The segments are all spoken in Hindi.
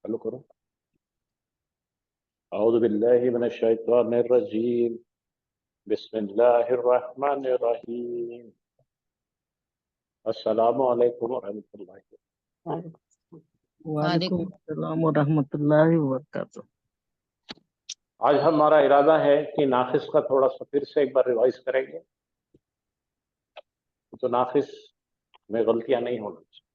चालू करो। औज़ु बिल्लाहि मिनश शैतानिर रजीम। बिस्मिल्लाहिर रहमानिर रहीम। अस्सलामु अलैकुम व रहमतुल्लाहि। वालेकुम अस्सलाम व रहमतुल्लाहि व बरकातुहू। आज हमारा इरादा है कि नाफिस का थोड़ा सा फिर से एक बार रिवाइज करेंगे, तो नाफिस में गलतियां नहीं होनी चाहिए।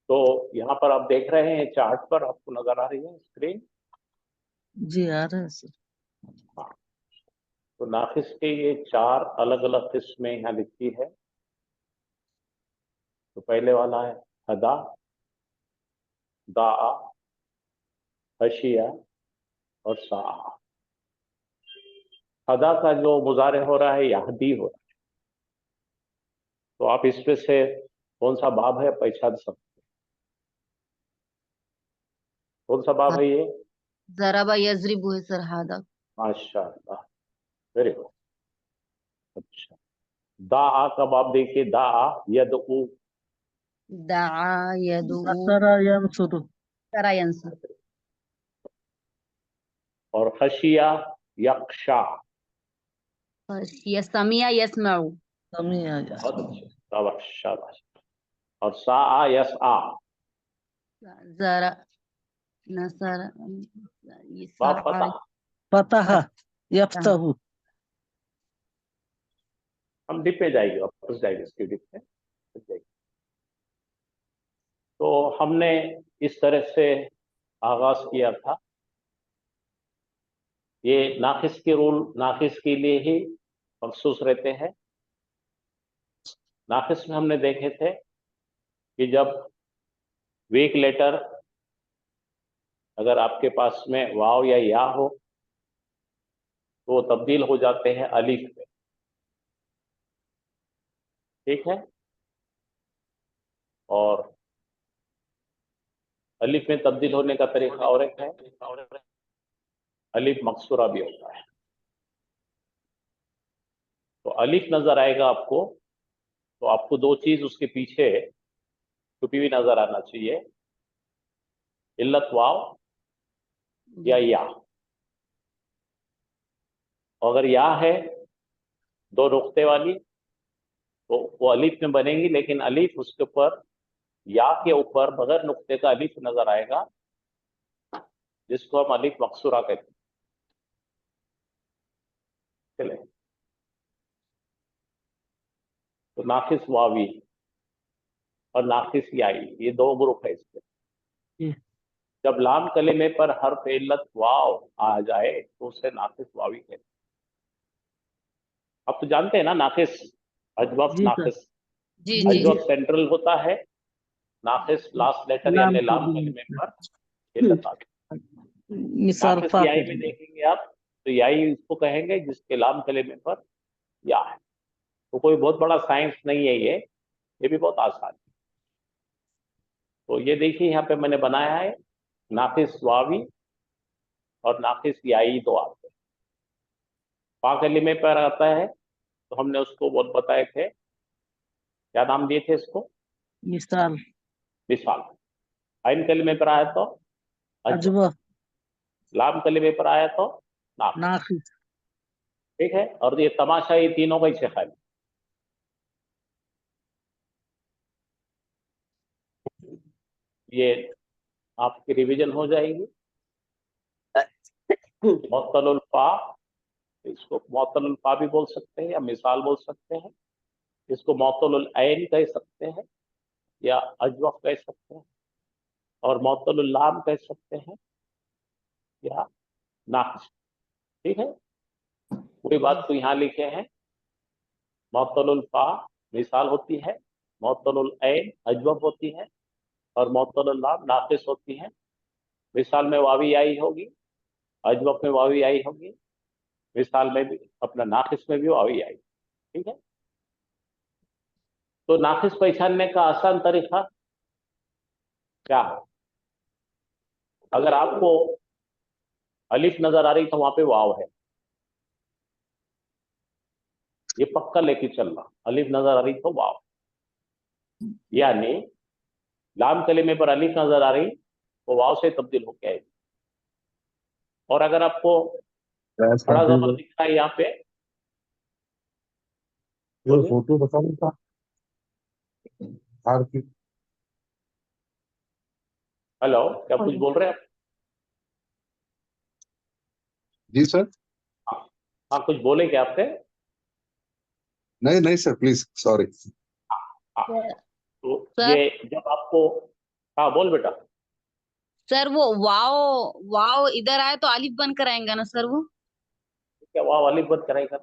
तो यहाँ पर आप देख रहे हैं चार्ट पर, आपको नजर आ रही है स्क्रीन? जी आ रहा है सर। हाँ, तो नाफिस के ये 4 अलग अलग किस्में यहाँ लिखी है। तो पहले वाला है हदा, दाआ, हशिया और साआ। हदा का जो मुजारे हो रहा है यहदी हो रहा है। तो आप इसमें से कौन सा बाब है पहचान सकते हैं? कौन सा बाब है ये? ज़राबा यज़रिबु है सर हादा। माशाअल्लाह, वेरी गुड। अच्छा, दाआ का बाब देखिए, दाआ यदउ, दआ यदउ, नसरा यंसुरु, तरा यंसुर। और खशिया यख्शा। यस्मिया यस्मउ। समिया बहुत यस्मा। अच्छे, शाबाश शाबाश। और साआ यसआ। ज़रा नसर बाब पता, फतह यफ्तहु। हम डिप में जाएंगे, वापस जाएंगे इसकी डिप में जाएंगे। तो हमने इस तरह से आगाज किया था। ये नाकिस के रूल नाकिस के लिए ही मखसूस रहते हैं। नाकिस में हमने देखे थे कि जब वीक लेटर अगर आपके पास में वाव या या हो तो वो तब्दील हो जाते हैं अलीफ में, ठीक है। और अलीफ में तब्दील होने का तरीका और एक है, अलीफ मकसूरा भी होता है। तो अलीफ नजर आएगा आपको, तो आपको 2 चीज उसके पीछे छुपी हुई नजर आना चाहिए, इल्लत वाव या। अगर या है 2 नुक्ते वाली तो वो अलीफ में बनेगी, लेकिन अलीफ उसके ऊपर या के ऊपर बगैर नुक्ते का अलीफ नजर आएगा, जिसको हम अलीफ मकसूरा कहते हैं। चले, तो नाकिस वावी और नाकिस याई, ये 2 ग्रुप है इसके। जब लाम कलिमे पर हर्फ इल्लत वाव आ जाए तो उसे नाकिस वावी कहते हैं। आप तो जानते हैं ना नाकिस, अजवफ जी सर। नाकिस। जी जी अजवफ सेंट्रल होता है, नाकिस लास्ट लेटर यानी लाम कलिमे पर इल्लत आती है। मिसाल नाकिस याई में देखेंगे आप तो याई इसको कहेंगे जिसके लाम कलिमे पर या है। तो कोई बहुत बड़ा साइंस नहीं है ये भी बहुत आसान है। तो ये देखिए यहाँ पे मैंने बनाया है नाकिस वावी और नाकिस याई 2 आते हैं। पा कलिमे पर आता है तो हमने उसको बहुत बताए थे, क्या नाम दिए थे इसको? मिसाल मिसाल। आइन कलिमे पर आया तो अजब, अजवा लाम कलिमे पर आया तो नाकिस, नाकिस। ठीक है। और ये तमाशा ये तीनों का ही खाली। ये आपकी रिवीजन हो जाएगी। मुअत्तलुल फा, इसको मुअत्तलुल फा भी बोल सकते हैं या मिसाल बोल सकते हैं। इसको मुअत्तलुल ऐन कह सकते हैं या अजवफ कह सकते हैं, और मुअत्तलुल लाम कह सकते हैं या नाकिस, ठीक है। पूरी बात को यहाँ लिखे हैं। मुअत्तलुल फा मिसाल होती है, मुअत्तलुल ऐन अजवफ होती है, और मुअत्तलुल लाम नाकिस होती है। मिसाल में वावी आई होगी, अजवफ में वावी आई होगी, मिसाल में भी अपना नाकिस में भी वावी आई, ठीक है। तो नाकिस पहचानने का आसान तरीका क्या है? अगर आपको अलिफ नजर आ रही तो वहां पे वाव है, ये पक्का लेके चलना। अलिफ नजर आ रही तो वाव, यानी लाम कलिमे पर अलिफ नजर आ रही वो वाव से तब्दील होके आएगी। और अगर आपको खड़ा जबर दिख रहा है यहाँ पे, बोलिए। फोटो बता था हार की। हेलो, क्या कुछ बोल रहे हैं आप? जी सर। हाँ, कुछ बोले क्या आपसे? नहीं नहीं सर, प्लीज सॉरी। हाँ, तो सर ये जब आपको, हाँ बोल बेटा। सर वो वाव वाव इधर आए तो अलिफ बनकर आएगा ना सर वो? क्या वाव अलिफ बंद कराएगा?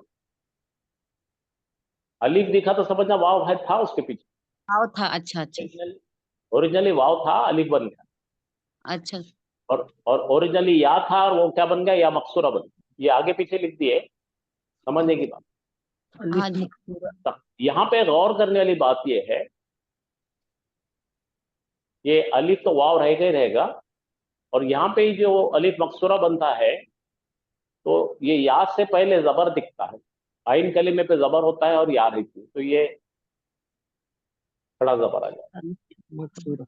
अलिफ दिखा तो समझना वाव है, था उसके पीछे। वाव था, अच्छा अच्छा ओरिजिनली वाव था, अलिफ बन गया। अच्छा। और ओरिजिनली या था और वो क्या बन गया, या मकसूरा बन गया। ये आगे पीछे लिख दिए, समझने की बात। हाँ जी। अलिफ यहाँ पे गौर करने वाली बात ये है, ये अलिफ तो वाव रहेगा ही रहेगा, और यहाँ पे जो अलिफ मकसूरा बनता है तो ये या से पहले जबर दिखता है। आइन कलीमे पे जबर होता है और या रहती है, तो ये खड़ा जबर आ जाता है। मकसूरा।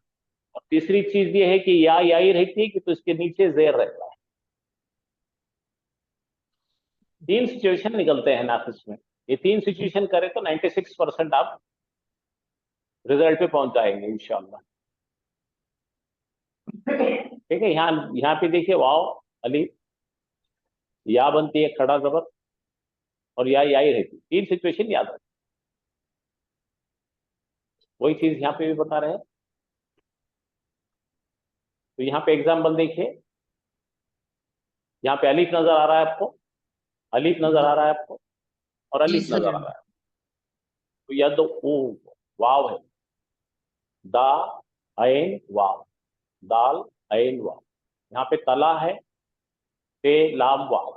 और तीसरी चीज ये है कि या ही रहती है कि तो इसके नीचे जेर रहता है। तीन सिचुएशन निकलते हैं नाकिस में। ये तीन सिचुएशन करें तो 96% आप रिजल्ट पे पहुंच जाएंगे इंशाल्लाह। ठीक है, यहाँ यहाँ पे देखिए वाव अली या बनती है खड़ा जबर, और या ही रहती है। तीन सिचुएशन याद रखें। वही चीज यहाँ पे भी बता रहे हैं। तो यहाँ पे एग्जाम्पल देखिए, यहाँ पे अलीफ नजर आ रहा है आपको, अलीफ नजर आ रहा है आपको, और जी अलीफ सर। नजर आ रहा है। तो यद ऊ वाव है, दा ऐन वाव, दाल ऐन वाव। यहाँ पे तला है, पे लाम वाव।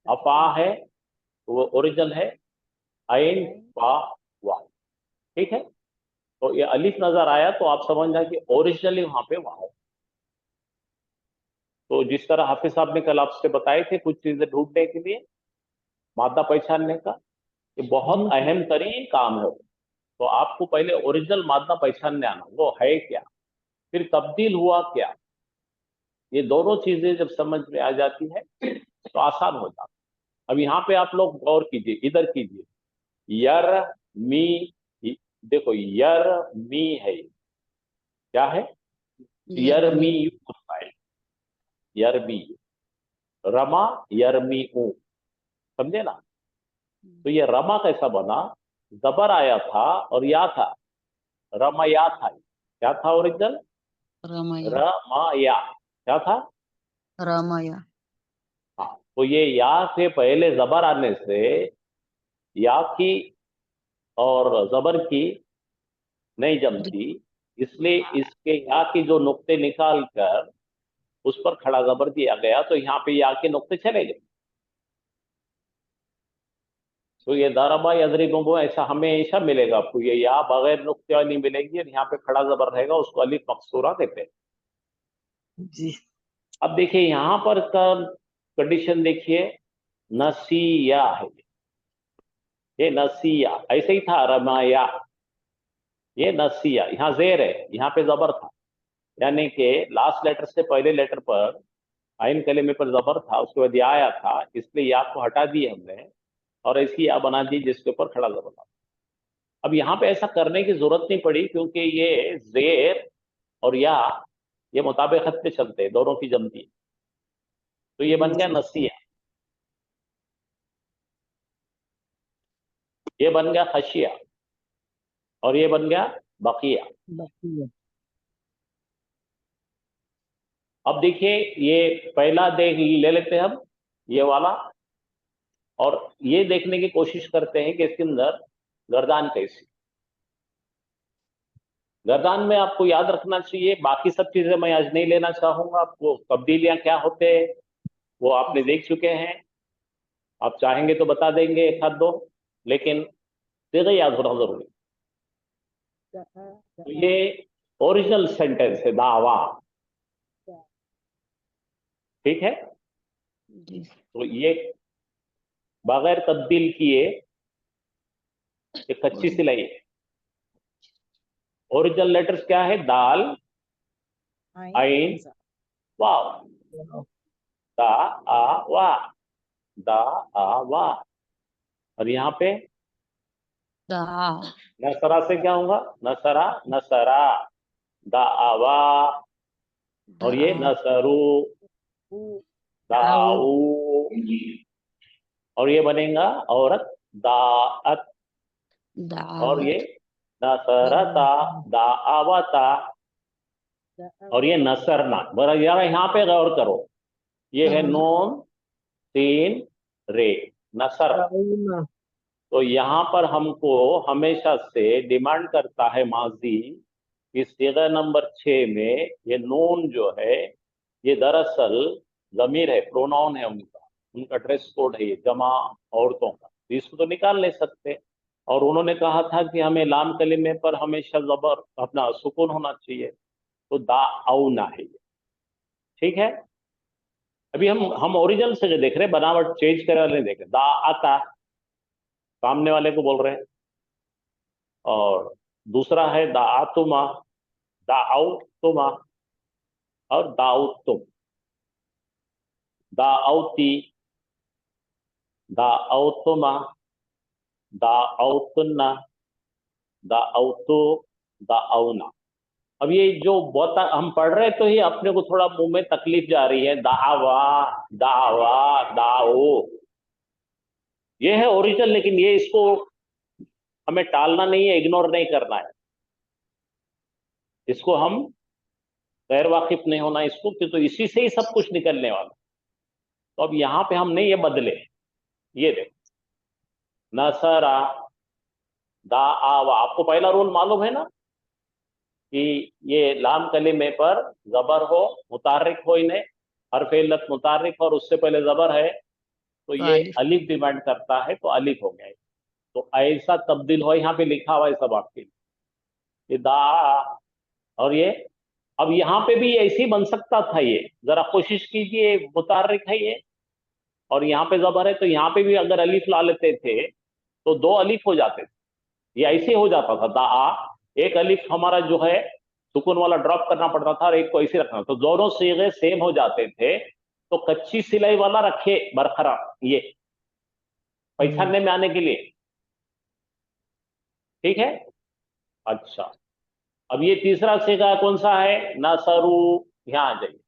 अफा है तो वो ओरिजिनल है, ऐन फा वाव। ठीक है, तो ये अलीफ नजर आया तो आप समझ जाए कि ओरिजिनली वहां पे वाव है। तो जिस तरह हाफिज साहब ने कल आपसे बताए थे कुछ चीजें ढूंढने के लिए, मादा पहचानने का, ये बहुत अहम तरीन काम है। तो आपको पहले ओरिजिनल मादा पहचानने आना, वो है क्या, फिर तब्दील हुआ क्या। ये दोनों चीजें जब समझ में आ जाती है तो आसान हो जाता है। अब यहाँ पे आप लोग गौर कीजिए, इधर कीजिए। यर मी, देखो यर मी है, क्या है? यर मी होता है, यर मी। रमा यर मी ऊ, समझे ना? तो ये रमा कैसा बना? जबर आया था और या था, रमया था। क्या था ओरिजिनल? रामाया। रमया। क्या था? रामाया। हाँ, तो ये या से पहले जबर आने से या की और जबर की नहीं जमती, इसलिए इसके या की जो नुक्ते निकाल कर उस पर खड़ा जबर दिया गया, तो यहाँ पे या के नुक्ते चले गए। तो ये दरबा यदरिबु ऐसा हमेशा मिलेगा आपको, ये या बगैर नुक्ते वाली मिलेगी और यहाँ पे खड़ा जबर रहेगा, उसको अलिफ मकसूरा देते हैं। जी। अब देखिए यहाँ पर कंडीशन देखिए, नसिया है, ये नसिया ऐसे ही था, रमाया। ये नसिया, यहाँ जेर है, यहाँ पे जबर था, यानी कि लास्ट लेटर से पहले लेटर पर आइन कलेमे पर जबर था, उसके बाद या आया था, इसलिए या को हटा दिए हमने और ऐसी या बना दी जिसके ऊपर खड़ा जबर था। अब यहाँ पे ऐसा करने की जरूरत नहीं पड़ी क्योंकि ये जेर और या ये मुताबिकत पे चलते हैं, दोनों की जमती है। तो ये बन गया नसिया, ये बन गया खशिया, और ये बन गया बकिया। बकिया। अब देखिए ये पहला देख ले लेते हैं हम, ये वाला, और ये देखने की कोशिश करते हैं कि इसके अंदर गर्दान कैसी। गर्दान में आपको याद रखना चाहिए, बाकी सब चीजें मैं आज नहीं लेना चाहूंगा, आपको तब्दीलियां क्या होते हैं वो आपने देख चुके हैं। आप चाहेंगे तो बता देंगे एक आध दो, लेकिन सीधे याद होना जरूरी। तो ये ओरिजिनल सेंटेंस है, दावा। ठीक है, जी। तो ये बगैर तब्दील किए एक कच्ची सिलाई है। ओरिजिनल लेटर्स क्या है? दाल, आइन, वाव, दा आ वा, दा आ वा। और यहाँ पे दा, नसरा से क्या होगा? नसरा, नसरा, दा आ वा। और ये दा, नसरू, दाऊ, दाऊ। और ये बनेगा औरत, दाअत। और दात, ये नसरता, दाआवता। और ये नसरना। बड़ा यार यहाँ पे गौर करो, ये है नून, तीन, रे, नसर। दाऊना, तो यहाँ पर हमको हमेशा से डिमांड करता है माजी कि सीगा नंबर 6 में ये नून जो है ये दरअसल जमीर है, प्रोनाउन है उनका, उनका ड्रेस कोड है ये, जमा औरतों का। तो इसको तो निकाल नहीं सकते। और उन्होंने कहा था कि हमें लाम कलिमे पर हमेशा जबर अपना सुकून होना चाहिए, तो दा आउना है ये। ठीक है, अभी हम ओरिजिनल से देख रहे हैं, बनावट चेंज करे वाले नहीं देख रहे। दा आता, सामने वाले को बोल रहे हैं। और दूसरा है दा आतुमा, दा आउ तुमा, और दाऊ तुम, दा औती, दा औतुमा, दा औतुन्ना, दा औतु, दा औना। अब ये जो बहुत हम पढ़ रहे तो ये अपने को थोड़ा मुंह में तकलीफ जा रही है। दावा, दावा, दाओ, ये है ओरिजिनल, लेकिन ये इसको हमें टालना नहीं है, इग्नोर नहीं करना है। इसको हम गैर वाकिफ नहीं होना इसको, कि तो इसी से ही सब कुछ निकलने वाला। तो अब यहां पे हमने ये बदले, ये देखो, नसरा, दा आवा। आपको पहला रूल मालूम है ना कि ये लाम कलिमे पर जबर हो, मुतारिक हो, इन्हें हर्फ इल्लत मुतारिक, और उससे पहले जबर है तो तो ये अलिफ। अलिफ डिमांड करता है, तो अलिफ हो गया। तो ऐसा तब्दील हो, यहाँ पे लिखा हुआ है सब आपके लिए, ये दा। और ये अब यहाँ पे भी ऐसे ही बन सकता था, ये जरा कोशिश कीजिए, मुतारिक है ये और यहाँ पे जबर है, तो यहाँ पे भी अगर अलिफ ला लेते थे तो दो अलिफ हो जाते थे। ये ऐसे हो जाता था, दा, एक अलिफ हमारा जो है सुकून वाला ड्रॉप करना पड़ता था और एक को ऐसे रखना, तो दोनों सीगे सेम हो जाते थे। तो कच्ची सिलाई वाला रखे बरकरार, ये पहचानने में आने के लिए। ठीक है, अच्छा। अब ये तीसरा सीगा कौन सा है? नसरू। यहाँ आ जाइए,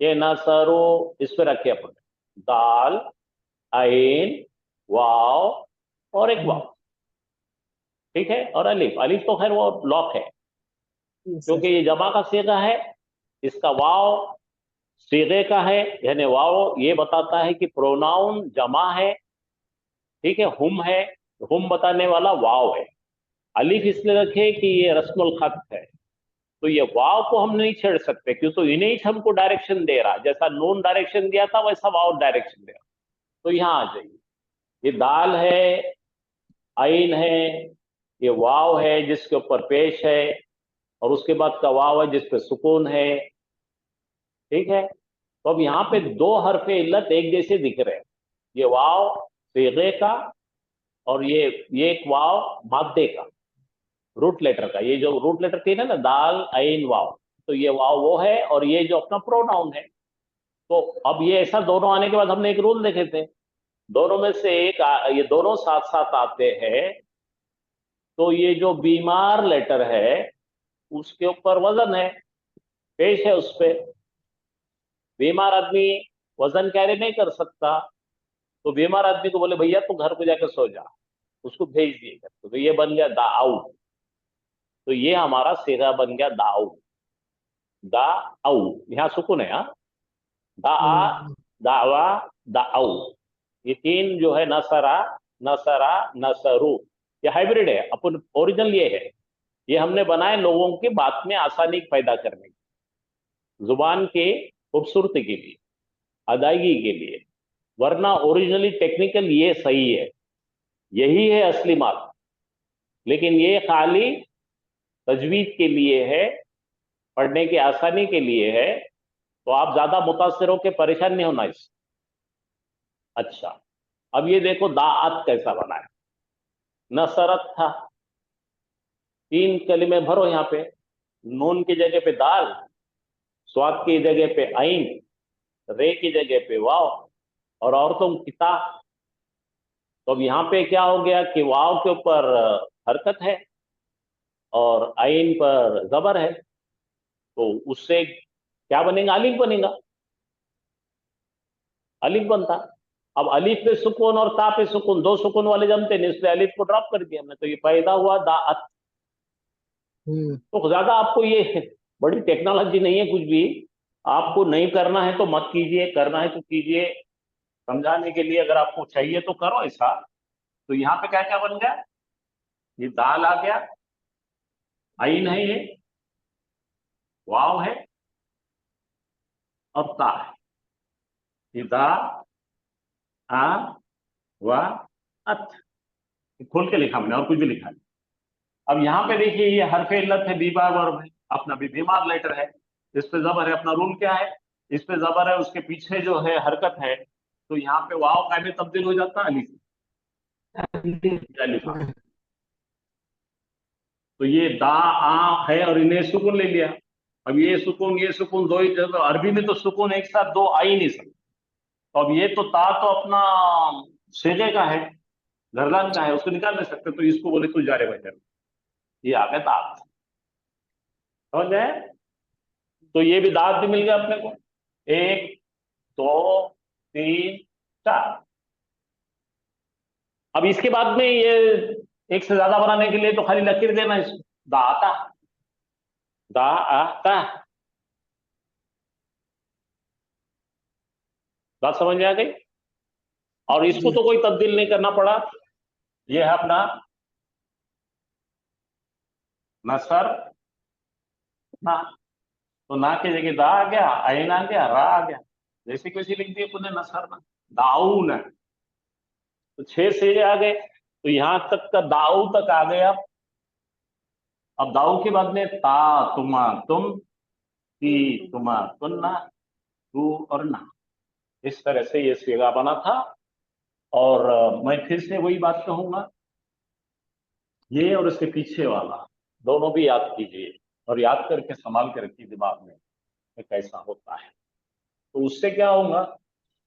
ये नसरू, इस पे रखे अपन, दाल, आइन, वाव और एक वाव। ठीक है, और अलिफ, अलिफ तो खैर वो लॉक है क्योंकि ये जमा का सीगा है। इसका वाव सीगे का है, यानी वाव ये बताता है कि प्रोनाउन जमा है। ठीक है, हुम है, हुम बताने वाला वाव है। अलिफ इसलिए रखे कि ये रस्मुल खत है, तो ये वाव को हम नहीं छेड़ सकते क्यों, तो इन्हें ही हमको डायरेक्शन दे रहा, जैसा नून डायरेक्शन दिया था वैसा वाव डायरेक्शन दे रहा। तो यहाँ आ जाइए, ये दाल है, आइन है, ये वाव है जिसके ऊपर पेश है, और उसके बाद का वाव है जिसपे सुकून है। ठीक है, तो अब यहाँ पे दो हरफे इल्लत एक जैसे दिख रहे हैं, ये वाव सीगे का और ये एक वाव मादे का, रूट लेटर का। ये जो रूट लेटर थी ना दाल आइन वाव, तो ये वाव वो है और ये जो अपना प्रोनाउन है। तो अब ये ऐसा दोनों आने के बाद हमने एक रूल देखे थे, दोनों में से एक ये दोनों साथ साथ आते हैं तो ये जो बीमार लेटर है उसके ऊपर वजन है, पेश है उस पे। बीमार आदमी वजन कैरी नहीं कर सकता, तो बीमार आदमी को बोले भैया तू घर को जाकर सो जा, उसको भेज दिए घर। तो ये बन गया दाऊ। तो ये हमारा सीधा बन गया दाऊ, दाऊ। यहाँ सुकून है, हाँ, दा, दावा, दाऊ। ये तीन जो है नसरा, नसरा, नसरू, ये हाइब्रिड है। अपन ओरिजिनल ये है, ये हमने बनाए लोगों की बात में आसानी पैदा करने की, जुबान के खूबसूरती के लिए, अदायगी के लिए। वरना ओरिजिनली टेक्निकल ये सही है, यही है असली बात, लेकिन ये खाली तजवीज के लिए है, पढ़ने की आसानी के लिए है। तो आप ज्यादा मुतासिर होकर परेशान नहीं होना इससे। अच्छा, अब ये देखो दाअत कैसा बना है। नसरत था, 3 कलिमे भरो यहाँ पे, नून की जगह पे दाल, स्वाद की जगह पे आइन, रे की जगह पे वाव, और औरतों किता। तो अब यहाँ पे क्या हो गया कि वाव के ऊपर हरकत है और आइन पर जबर है, तो उससे क्या बनेगा? अलिफ बनेगा, अलिफ बनता। अब अलिफ पे सुकून और ता पे सुकून, दो सुकून वाले जमते नहीं, इसलिए अलिफ को ड्रॉप कर दिया हमने, तो ये पैदा हुआ दाअत। तो ज्यादा आपको ये बड़ी टेक्नोलॉजी नहीं है कुछ भी, आपको नहीं करना है तो मत कीजिए, करना है तो कीजिए, समझाने के लिए अगर आपको चाहिए तो करो ऐसा। तो यहाँ पे क्या क्या बन गया? ये दाल आ गया, आइन है, ये वाव है और ता है। ये दा आ वा अत, खोल के लिखा हमने, और कुछ भी लिखा नहीं। अब यहाँ पे देखिए ये हरफे इल्लत है, बीमार वर्ब है, अपना भी बीमार लेटर है, इस पे जबर है। अपना रूल क्या है? इस पे जबर है, उसके पीछे जो है हरकत है, तो यहाँ पे वाव का में तब्दील हो जाता है अलिफ, अलिफ। तो ये दा आ है और इन्हें सुकून ले लिया। अब ये सुकून दो ही, तो अरबी में तो सुकून एक साथ दो आ ही नहीं सकते। तो अब ये तो ता तो अपना सेजे का है, गर्दान का है, उसको निकाल नहीं सकते, तो इसको बोले तू जा रे बजर, ये आ गया दात, समझ गए? तो ये भी दात भी मिल गया अपने को, 1 2 3 4। अब इसके बाद में ये एक से ज्यादा बनाने के लिए तो खाली लकीर देना इसको, दाता, दाता। बात समझ में आ गई? और इसको तो कोई तब्दील नहीं करना पड़ा, ये है अपना नसर ना। तो ना की जगह दा आ गया, आइन आ गया, रा आ गया, जैसे कैसे लिख दिए पुनः नसर ना, दाऊ न। तो 6 से आ गए, तो यहां तक का दाऊ तक आ गया। अब दाऊ के बाद में ता तुमा तुम, ती तुमा तुन्ना, तू और ना, इस तरह से ये सीगा बना था। और मैं फिर से वही बात कहूंगा, ये और इसके पीछे वाला दोनों भी याद कीजिए, और याद करके संभाल के रखिए दिमाग में कि कैसा होता है। तो उससे क्या होगा,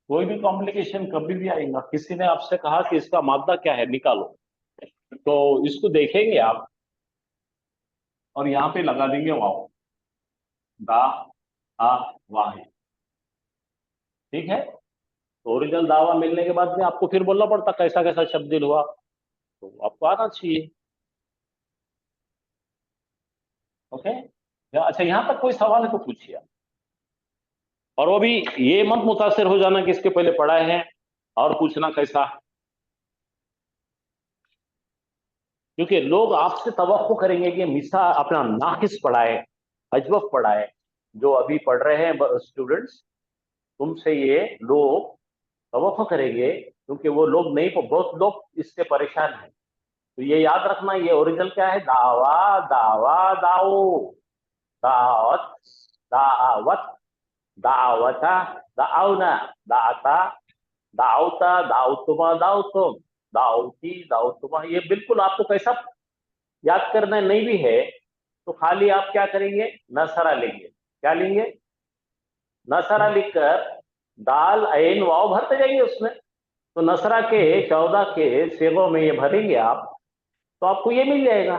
कोई भी कॉम्प्लिकेशन कभी भी आएगा, किसी ने आपसे कहा कि इसका मादा क्या है निकालो, तो इसको देखेंगे आप और यहाँ पे लगा देंगे वाव, दा आ वाह, ठीक है? तो ओरिजिनल दावा मिलने के बाद में आपको फिर बोलना पड़ता कैसा कैसा तब्दील हुआ, तो आपको आना चाहिए। ओके, अच्छा यहाँ तक कोई सवाल है तो पूछिए आप। और वो भी ये मत मुतासिर हो जाना कि इसके पहले पढ़ाए हैं और पूछना कैसा, क्योंकि लोग आपसे तवक्को करेंगे कि मिसा अपना नाकिस पढ़ाए, अजवफ पढ़ाए। जो अभी पढ़ रहे हैं स्टूडेंट्स, तुमसे ये लोग तवक्को करेंगे, क्योंकि वो लोग नहीं, बहुत लोग इससे परेशान हैं। तो ये याद रखना, ये ओरिजिनल क्या है? दावा दावा दाओ, दावत दावत, दावता दाउना, दाता दाउता, दाउतुमा दाउतुम, दाउती दाउतुमा। ये बिल्कुल आपको कैसा याद करना नहीं भी है, तो खाली आप क्या करेंगे? नसरा लेंगे। क्या लेंगे? नसरा लिखकर दाल ऐन वाव भरते जाइए उसमें। तो नसरा के 14 के सेगों में ये भरेंगे आप, तो आपको ये मिल जाएगा।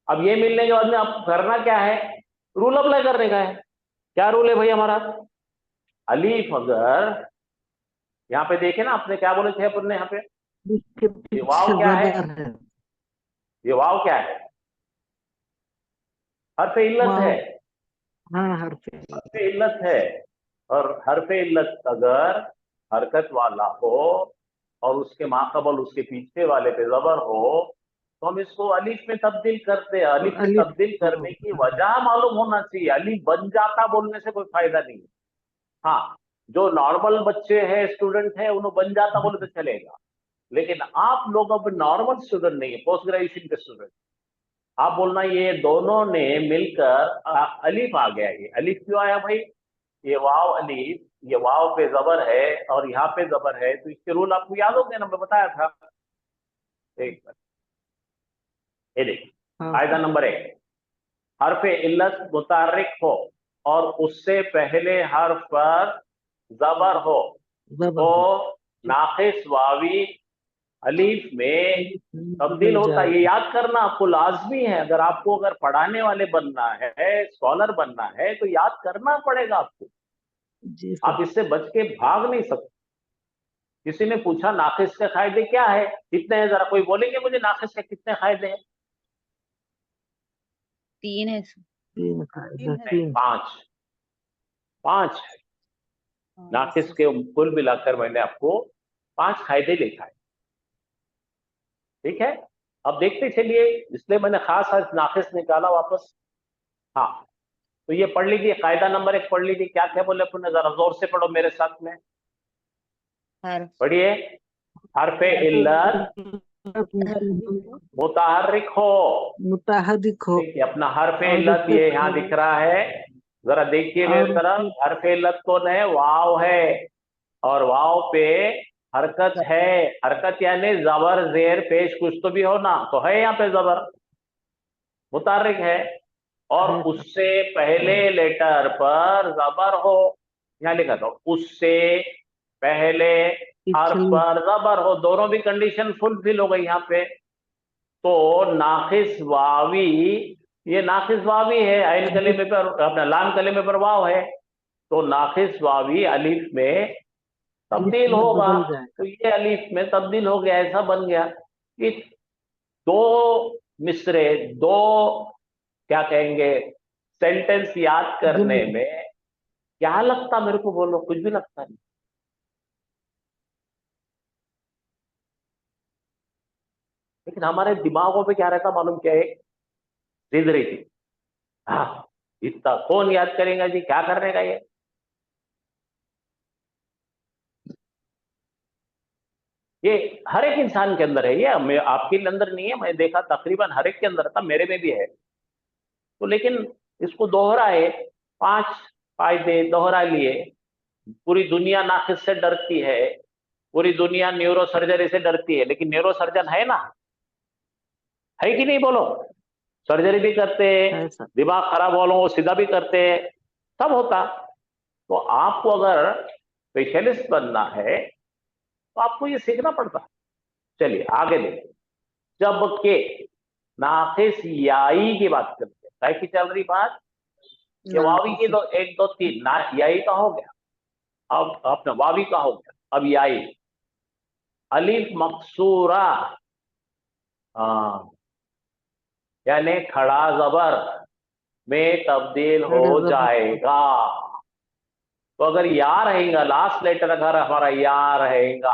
अब ये मिलने के बाद में आपको करना क्या है? रूल अप्लाई करने का है। क्या रूल है भाई हमारा? अलीफ अगर यहाँ पे देखे ना, आपने क्या बोले थे अपन ने यहाँ पे, इसके ये वाव पीछे क्या है? जबर है। ये वाव क्या है? हर्फ इल्लत है, हाँ हरफे। हर्फ इल्लत है। और हर्फ इल्लत अगर हरकत वाला हो और उसके माकबल उसके पीछे वाले पे जबर हो, तो हम इसको अलीफ में तब्दील करते हैं। अलीफ में अलिफ तब्दील करने की वजह मालूम होना चाहिए, अलीफ बन जाता बोलने से कोई फायदा नहीं है। हाँ, जो नॉर्मल बच्चे हैं, स्टूडेंट हैं, उन्हें बन जाता बोले तो चलेगा, लेकिन आप लोग अब नॉर्मल स्टूडेंट नहीं है, पोस्ट ग्रेजुएशन के स्टूडेंट। आप बोलना ये दोनों ने मिलकर अलीफ आ गया। ये अलीफ क्यों आया भाई? ये वाव अलीफ, ये वाव पे जबर है और यहाँ पे जबर है, तो इसके रूल आपको याद हो गए ना, मैं बताया था। एक बार ये देखिए, हाँ कायदा नंबर 1, हर्फ इल्लत मुतार्रिक हो और उससे पहले हर्फ पर जबर हो जबर तो नाकिस वावी अलीफ में तब्दील बदल होता है। ये जाएगा। याद करना आपको लाजमी है। अगर पढ़ाने वाले बनना है, स्कॉलर बनना है, तो याद करना पड़ेगा आपको। जी सर। आप इससे बच के भाग नहीं सकते। किसी ने पूछा नाकिस के फायदे क्या है, कितने हैं, जरा कोई बोलेंगे मुझे नाकिस के कितने फायदे हैं? 3 है सर। 3 फायदा, नहीं, 3। 5। 5 हाँ, नाकिस yes, के कुल मिलाकर मैंने आपको 5 फायदे लिखा है। ठीक है, अब देखते चलिए, इसलिए मैंने खास आज नाकिस निकाला वापस। हाँ, तो ये पढ़ लीजिए, कायदा नंबर 1 पढ़ लीजिए। क्या क्या बोले अपने, जरा जोर से पढ़ो मेरे साथ में। हर पढ़िए, हरफे इल्लत मुतहर्रिक हो। मुताहरिक हो देखिए अपना हरफे और इल्लत उससे ये यहाँ दिख रहा है, जरा देखिए मेरी और तरफ। हरफे इल्लत कौन है? वाव है, और वाव पे हरकत है। हरकत यानी जबर जेर पेश कुछ तो भी हो ना, तो है यहाँ पे जबर, मुतार्रिक है। और है सर। उससे पहले लेटर पर जबर हो, यहाँ लिखा था उससे पहले हर्फ पिछली पर जबर हो, दोनों भी कंडीशन फुलफिल हो गई यहाँ पे। तो नाकिस वावी, ये नाकिस वावी है, आइन कलीमे पर अपना लाम कलीमे पर वाव है, तो नाकिस वावी अलीफ में अलिफ तब्दील में होगा। बदल जाएगा। तो ये अलीफ में तब्दील हो गया, ऐसा बन गया कि दो मिसरे, दो क्या कहेंगे, सेंटेंस याद करने जुमले में क्या लगता मेरे को, बोलो, कुछ भी लगता नहीं। लेकिन हमारे दिमागों पे क्या रहता मालूम क्या है? जिद रहती। हाँ, इतना कौन याद करेगा जी, क्या करने का ये। ये हर एक इंसान के अंदर है, ये आपके अंदर नहीं है, मैं देखा तकरीबन हर एक के अंदर था, मेरे में भी है। तो लेकिन इसको दोहराए, 5 फायदे दोहरा लिए। पूरी दुनिया नाकिस से डरती है, पूरी दुनिया न्यूरो सर्जरी से डरती है, लेकिन न्यूरो सर्जन है ना, है कि नहीं बोलो? सर्जरी भी करते हैं, है सर। दिमाग खराब वालों को सीधा भी करते हैं, सब होता। तो आपको अगर स्पेशलिस्ट बनना है तो आपको ये सीखना पड़ता है। चलिए आगे देखिए, जब के नाकिस याई की बात करते हैं, काय की चल रही बात? ये वावी की, नाकिस तो 1 2 3 ना, याई का हो गया, अब अपना वावी का हो गया, अब याई। अलिफ मकसूरा, हाँ, यानी खड़ा जबर में तब्दील हो खड़े जबर जाएगा। तो अगर या रहेगा, लास्ट लेटर अगर हमारा या रहेगा,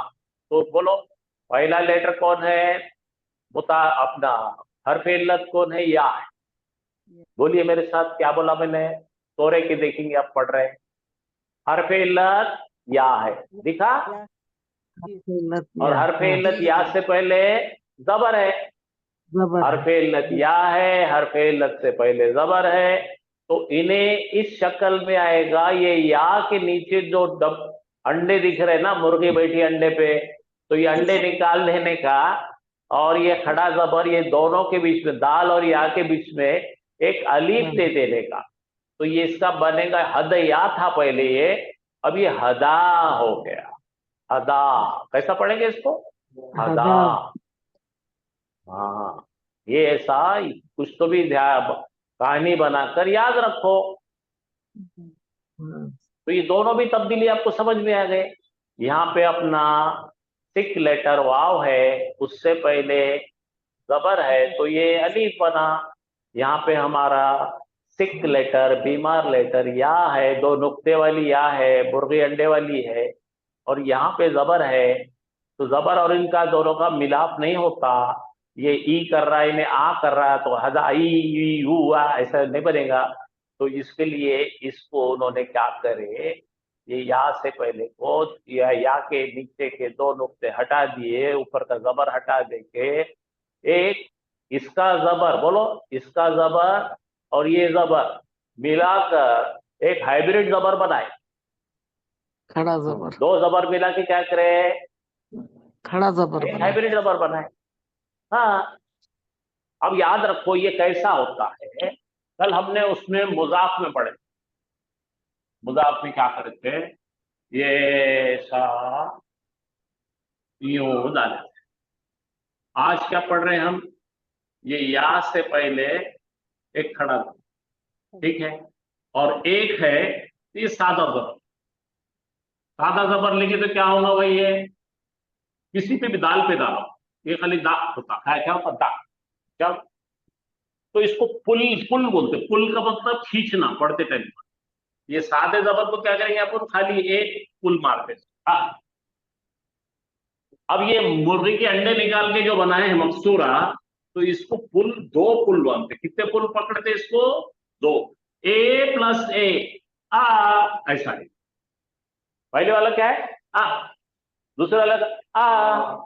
तो बोलो पहला लेटर कौन है? मुता अपना हरफ इल्लत कौन है? या है। बोलिए मेरे साथ, क्या बोला मैंने? तोरे के देखेंगे, आप पढ़ रहे हैं। हरफ इल्लत या है, दिखा? इल्लत और या हरफ है। इल्लत या से पहले जबर है। जबर है। हरफ इल्लत या है, हरफ इल्लत से पहले जबर है, तो इन्हें इस शक्ल में आएगा। ये या के नीचे जो अंडे दिख रहे हैं ना, मुर्गी बैठी अंडे पे, तो ये अंडे निकाल लेने का, और ये खड़ा जबर, ये दोनों के बीच में, दाल और या के बीच में एक अलीफ दे देने का। तो ये इसका बनेगा, हद या था पहले ये, अब ये हदा हो गया। हदा, कैसा पढ़ेंगे इसको? हदा। हदा। हाँ, ये ऐसा कुछ तो भी ध्यान, कहानी बनाकर याद रखो। हाँ, तो ये दोनों भी तब्दीली आपको समझ में आ गए। यहाँ पे अपना सिक लेटर वाव है, उससे पहले जबर है, तो ये अलीफ बना। यहाँ पे हमारा सिक लेटर, बीमार लेटर या है, 2 नुक्ते वाली या है, मुर्गी अंडे वाली है, और यहाँ पे जबर है, तो जबर और इनका दोनों का मिलाप नहीं होता। ये ई कर रहा है, इन्हें आ कर रहा है, तो हदा ई यू आ ऐसा नहीं बनेगा। तो इसके लिए इसको उन्होंने क्या करे, ये या से पहले को, या के नीचे के 2 नुक्ते हटा दिए, ऊपर का जबर हटा देके एक इसका जबर, बोलो इसका जबर और ये जबर मिलाकर एक हाइब्रिड जबर बनाए। खड़ा जबर। 2 जबर मिला के क्या करे? खड़ा जबर एक बना। हाइब्रिड जबर बनाए। हाँ, अब याद रखो ये कैसा होता है, कल हमने उसमें मुजाफ में पढ़े, मुजाफ में क्या करते थे, ये सा यूं डाले। आज क्या पढ़ रहे हैं हम, ये या से पहले एक खड़ा था, ठीक है, और एक है ये सादा जबर। सादा जबर लिखे तो क्या होगा भाई, ये किसी पे भी दाल पे डालो, ये खाली दा होता है, क्या होता दा, क्या, तो इसको पुल पुल बोलते, पुल का मतलब खींचना पढ़ते टाइम पर। ये सादे जबर को क्या करेंगे अपन, खाली एक पुल मारते। हाँ, अब ये मुर्गी के अंडे निकाल के जो बनाए हैं मकसूरा, तो इसको पुल, दो पुल बनते, कितने पुल पकड़ते इसको, दो, ए प्लस ए, आ, ऐसा है। पहले वाला क्या है, आ, दूसरे वाला आ।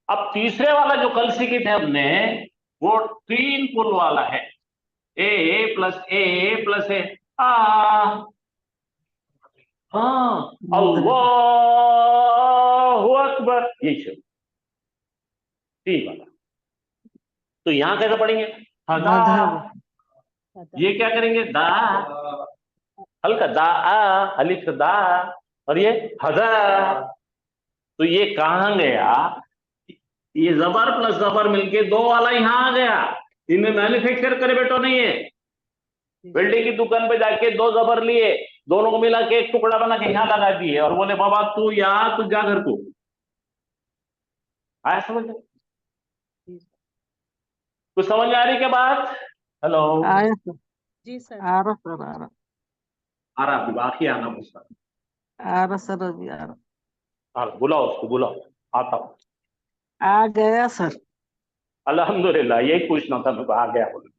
अब तीसरे वाला जो कल सीखे थे हमने, वो तीन पुल वाला है, ए प्लस ए प्लस ए, आ। हाँ, अल्लाहु अकबर, ये चलो तीन वाला। तो यहां कैसे पढ़ेंगे, हदा, ये क्या करेंगे, दा, हल्का दा, अलिफ दा, और ये हदा। तो ये कहां गया, ये जबर प्लस जबर मिलके दो वाला यहां आ गया। इनमें मैन्युफैक्चर करे बेटो नहीं है, बिल्डिंग की दुकान पे जाके दो जबर लिए, दोनों को मिला के एक टुकड़ा बना के यहां लगा दिए और बोले बाबा तू यहाँ, तू जा घर को। आया समझ में, कुछ समझ में आ रही क्या बात, हेलो, आया सर, जी सर। आ रहा सर, आ रहा, आ रहा, अभी बाकी आना मुझसे। आ रहा सर, अभी आ रहा, बुलाओ उसको, बुलाओ, आता हूँ। आ गया सर। अल्हम्दुलिल्लाह, यही पूछना था मेरे को, आ गया बोले,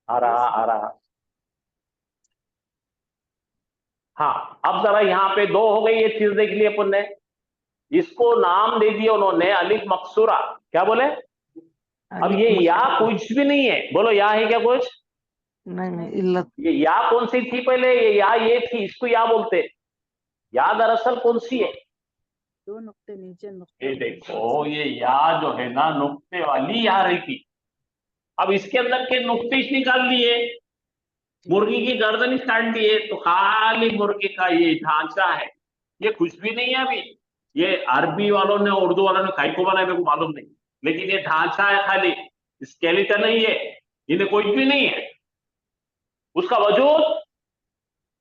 आ रहा आ रहा। हाँ, अब जरा यहाँ पे दो हो गई, ये चीज देख ली अपन ने, इसको नाम दे दिया उन्होंने अलिफ मकसूरा, क्या बोले। अब ये या कुछ भी नहीं है, बोलो या है क्या कुछ, नहीं नहीं, इल्लत। ये या कौन सी थी पहले, ये या ये थी, इसको या बोलते। या दरअसल कौन सी है, दो नुक्ते नीचे नुक्ते ये देखो, ये या जो है ना नुक्ते वाली आ रही थी। अब इसके अंदर के नुक्ते निकाल लिए, मुर्गी की गर्दन काट दिए, तो खाली मुर्गी का ये ढांचा है, ये कुछ भी नहीं है। अभी ये अरबी वालों ने, उर्दू वालों ने काई को बनाया मेरे को मालूम नहीं, लेकिन ये ढांचा है, खाली स्केलेटन नहीं है, इन्हें कुछ भी नहीं है, उसका वजूद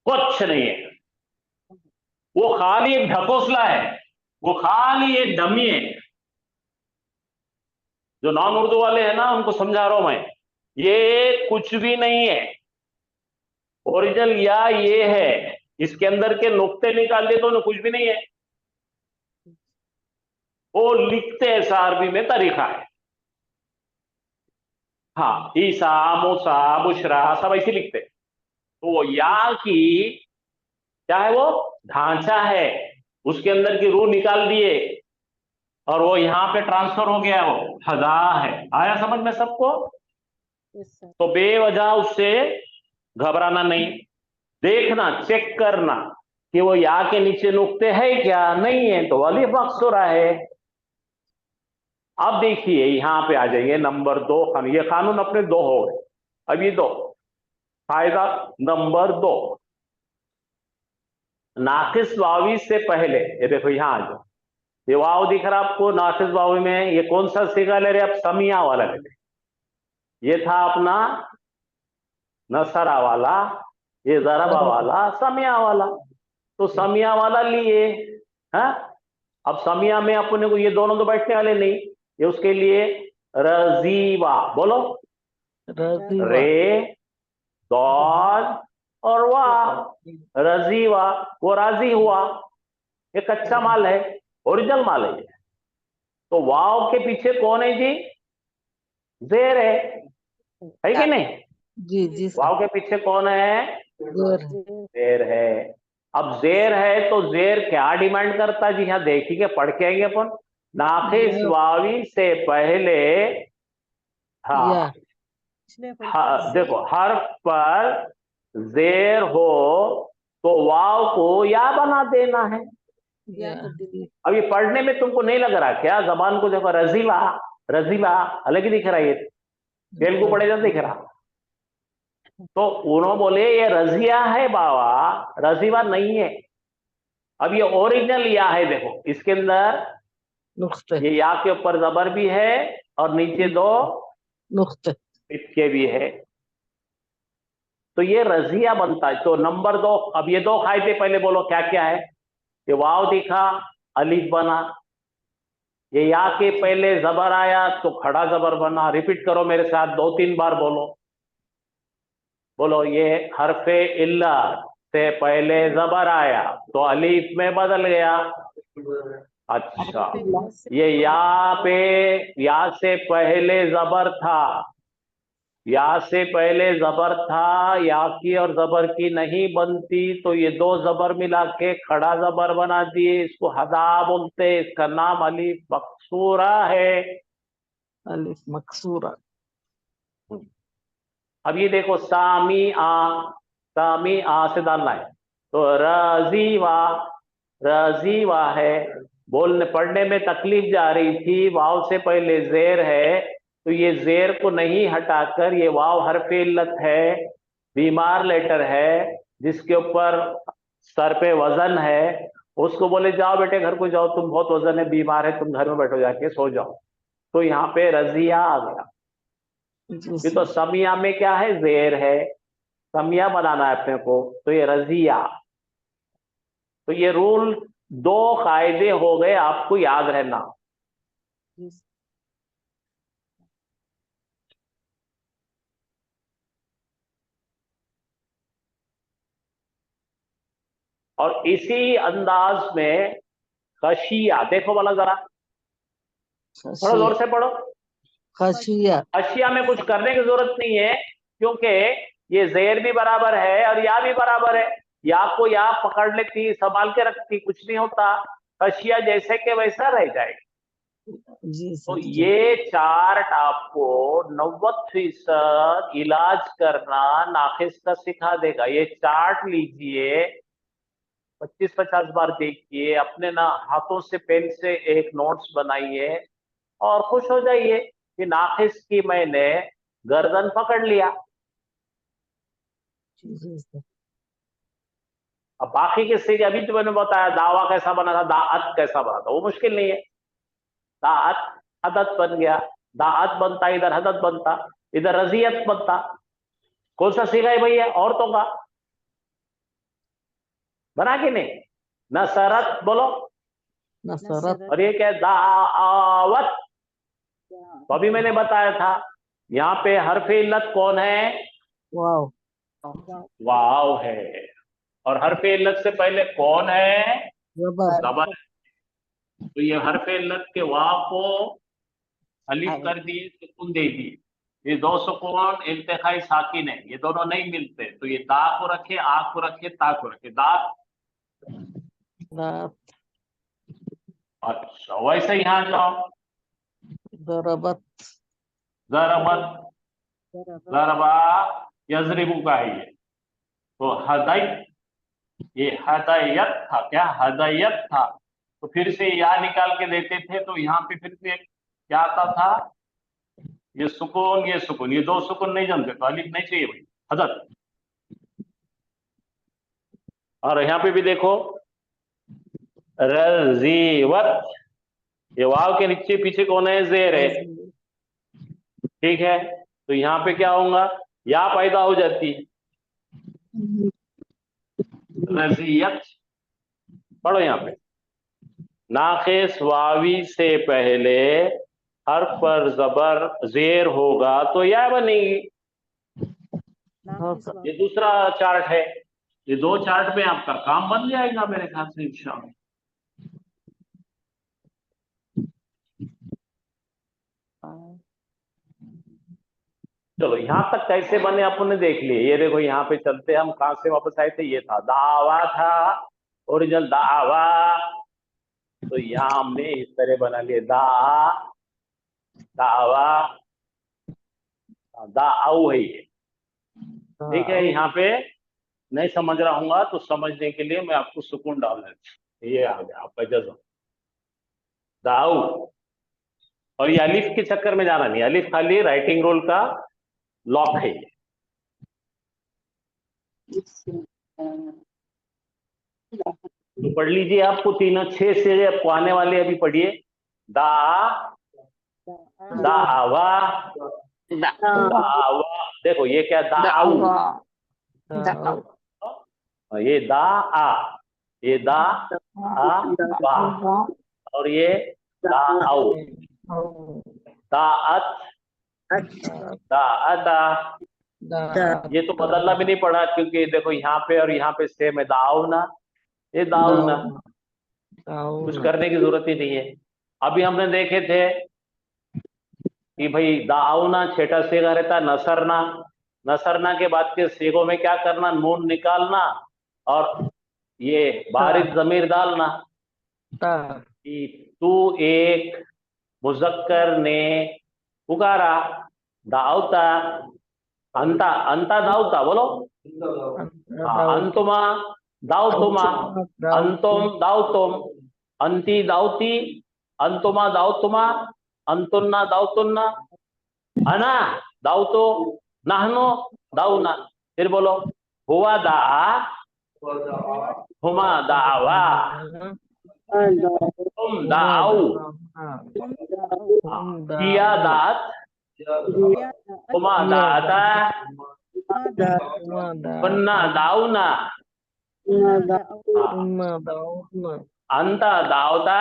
कुछ नहीं है, वो खाली एक ढकोसला है, वो खाली एक डमी है। जो नॉन उर्दू वाले हैं ना, उनको समझा रहा हूं मैं, ये कुछ भी नहीं है, ओरिजिनल या ये है, इसके अंदर के नुक्ते निकाल दिए तो उन्हें कुछ भी नहीं है। वो लिखते हैं ऐसा, अरबी में तरीका है। हाँ, ईसा, मूसा, बुशरा, सब ऐसे लिखते हैं। तो वो या की क्या है, वो ढांचा है, उसके अंदर की रूह निकाल दिए और वो यहाँ पे ट्रांसफर हो गया, वो हदा है। आया समझ में सबको, यस सर। तो बेवजह उससे घबराना नहीं, देखना, चेक करना कि वो या के नीचे नुक्ते है क्या, नहीं है तो अलिफ मकसूरा है। अब देखिए यहां पे आ जाइए नंबर 2, ये कानून अपने दो हो गए। अब ये दो फायदा नंबर 2, नाकिस वावी से पहले, ये देखो यहां आ जाओ, ये वाव दिख रहा आपको नाकिस वावी में, ये कौन सा सिगा ले रहे, अब समिया वाला ले रहे, ये था अपना नसरा वाला, ये जरबा वाला, समिया वाला, तो समिया वाला लिए। हाँ, अब समिया में अपने को ये दोनों तो बैठने वाले नहीं, ये उसके लिए रजीवा, बोलो, रजीवा, रे, दौल और वाह, रजीवा, वो राजी हुआ, ये कच्चा माल है, ओरिजिनल माल है। तो वाव के पीछे कौन है जी, जेर है कि नहीं, जी जी सर, वाव के पीछे कौन है, जोर है। जेर है। अब जेर है तो जेर क्या डिमांड करता है जी, यहाँ देखिए पढ़ के आएंगे अपन, नाकिस वावी से पहले, हाँ, या, देखो हर्फ पर जेर हो तो वाव को या बना देना है। या, अब ये पढ़ने में तुमको नहीं लग रहा क्या, जबान को देखो, रजीला, रजीला अलग ही दिख रहा है ये, तेलुगु पढ़े तो दिख रहा। तो उन्होंने बोले ये रजिया है बाबा, रजीवा नहीं है। अब ये ओरिजिनल या है, देखो इसके अंदर नुक्ते ये या के ऊपर जबर भी है और नीचे दो नुक्ते इतके भी है, तो ये रजिया बनता है। तो नंबर 2, अब ये 2 कायदे पहले बोलो क्या क्या है। ये वाव दिखा, अलिफ बना, ये या के पहले जबर आया तो खड़ा जबर बना। रिपीट करो मेरे साथ, 2-3 बार बोलो। बोलो, ये हरफे इल्ला से पहले जबर आया तो अलिफ में बदल गया। अच्छा, ये या से पहले जबर था, या से पहले जबर था, या की और जबर की नहीं बनती, तो ये 2 जबर मिला के खड़ा जबर बना दिए, इसको हदा बोलते हैं। इसका नाम अलिफ मकसूरा है। अलिफ मकसूरा। अब ये देखो, सामी आ से डालना है, तो रजीवा है। बोलने पढ़ने में तकलीफ जा रही थी, वाव से पहले जेर है, तो ये जेर को नहीं हटाकर ये वाव हरफ इल्लत है, बीमार लेटर है, जिसके ऊपर सर पे वजन है। उसको बोले जाओ बेटे घर को जाओ, तुम बहुत वजन है, बीमार है, तुम घर में बैठो, जाके सो जाओ। तो यहाँ पे रजिया आ गया। जी ये तो सर। समिया में क्या है, जेर है, समिया बनाना है अपने को, तो ये रजिया। तो ये रूल 2 कायदे हो गए, आपको याद रहना। जी सर। और इसी अंदाज में खशिया, देखो वाला जरा, थोड़ा जोर से पढ़ो। खशिया। खशिया में कुछ करने की जरूरत नहीं है, क्योंकि ये जेर भी बराबर है और या भी बराबर है। या को या पकड़ लेती, संभाल के रखती, कुछ नहीं होता। खशिया जैसे के वैसा रह जाएगा। जी तो सर जी। ये चार्ट आपको 90% इलाज करना नाखिस का सिखा देगा। ये चार्ट लीजिए, 25-50 बार देखिए, अपने ना हाथों से पेन से एक नोट्स बनाइए और खुश हो जाइए कि नाखिस की मैंने गर्दन पकड़ लिया। जी सर। अब बाकी के सीखे अभी तो मैंने बताया, दावा कैसा बना था, दाअत कैसा बना था, वो मुश्किल नहीं है। दाअत हदत बन गया, दाअत बनता, इधर हदत बनता, इधर रजियत बनता। कौन सा सीखा है भैया, औरतों का बना कि नहीं। नसरत बोलो, नसरत। और ये क्या है, दावत। तो अभी मैंने बताया था, यहाँ पे हरफ इल्लत कौन है, वाव। वाव है। और हरफ इल्लत से पहले कौन है, जबर। जबर। तो ये हरफ इल्लत के वाव को अलिफ कर दिए, सुकून दे दिए। ये 2 सुकून इल्तिकाई साकिन है, ये दोनों नहीं मिलते, तो ये दा को रखे, आ को रखे, ता को रखे, दा। रात। अच्छा, वैसे यहाँ जाओ, दरबत। जरबत, जरबा, यजरिबू का है ये। तो हदैत, ये हदायत था, क्या हदायत था। तो फिर से या निकाल के देते थे, तो यहाँ पे फिर से क्या आता था, ये सुकून, ये 2 सुकून नहीं जमते, तो अलिफ नहीं चाहिए भाई, हदत। और यहाँ पे भी देखो, रजीवत, ये वाव के नीचे पीछे कौन है, जेर है, ठीक है। तो यहाँ पे क्या होगा, या पैदा हो जाती है, रजियत। पढ़ो यहाँ पे, नाखिस वावी से पहले हर्फ पर जबर जेर होगा तो या बनेगी। ये दूसरा चार्ट है, ये 2 चार्ट में आपका काम बन जाएगा मेरे ख्याल से इंशाअल्लाह। चलो, यहां तक कैसे बने अपन ने देख लिए। ये देखो, यहाँ पे चलते हम कहां से वापस आए थे, ये था दावा था, ओरिजिनल दावा। तो यहाँ हमने इस तरह बना लिए, दावा, दाऊ है ये, ठीक है। यहाँ पे नहीं समझ रहा हूँ तो समझने के लिए मैं आपको सुकून डाल देता हूं। ये आ गया आपका जज्म, दाऊ। और ये अलिफ के चक्कर में जाना नहीं, अलिफ खाली राइटिंग रूल का लॉक है ये। तो पढ़ लीजिए, आपको तीनों 6 से आपको आने वाले, अभी पढ़िए। दा, दावा, दावा, देखो ये क्या, दाऊ, ये दा आ, ये दा आ बा, और ये दाऊ, दाअत, दाअदा। ये तो बदलना भी नहीं पड़ा, क्योंकि देखो यहाँ पे और यहाँ पे सेम है, दाऊना, ये दाऊना, कुछ करने की जरूरत ही नहीं है। अभी हमने देखे थे कि भाई दाऊना छेटा सेगा रहता, नसरना, नसरना के बाद के सेगों में क्या करना, नून निकालना और ये बारिश जमीर डालना कि तू एक मुजक्कर ने पुकारा, दाऊता, अंता, अंता दाऊता, बोलो। हाँ, अंतुमा दाऊतुमा, अंतुम दाऊतुम, अंती दाऊती, अंतुमा दाऊतुमा, अंतुन्ना दाऊतुन्ना, अना दाऊतो, नाहनो दाऊना। फिर बोलो, हुआ दा, हुमा दावा, तुम दाऊ, किया दात, हुमा दाता, उन्ना दाऊना, अंता दाऊता,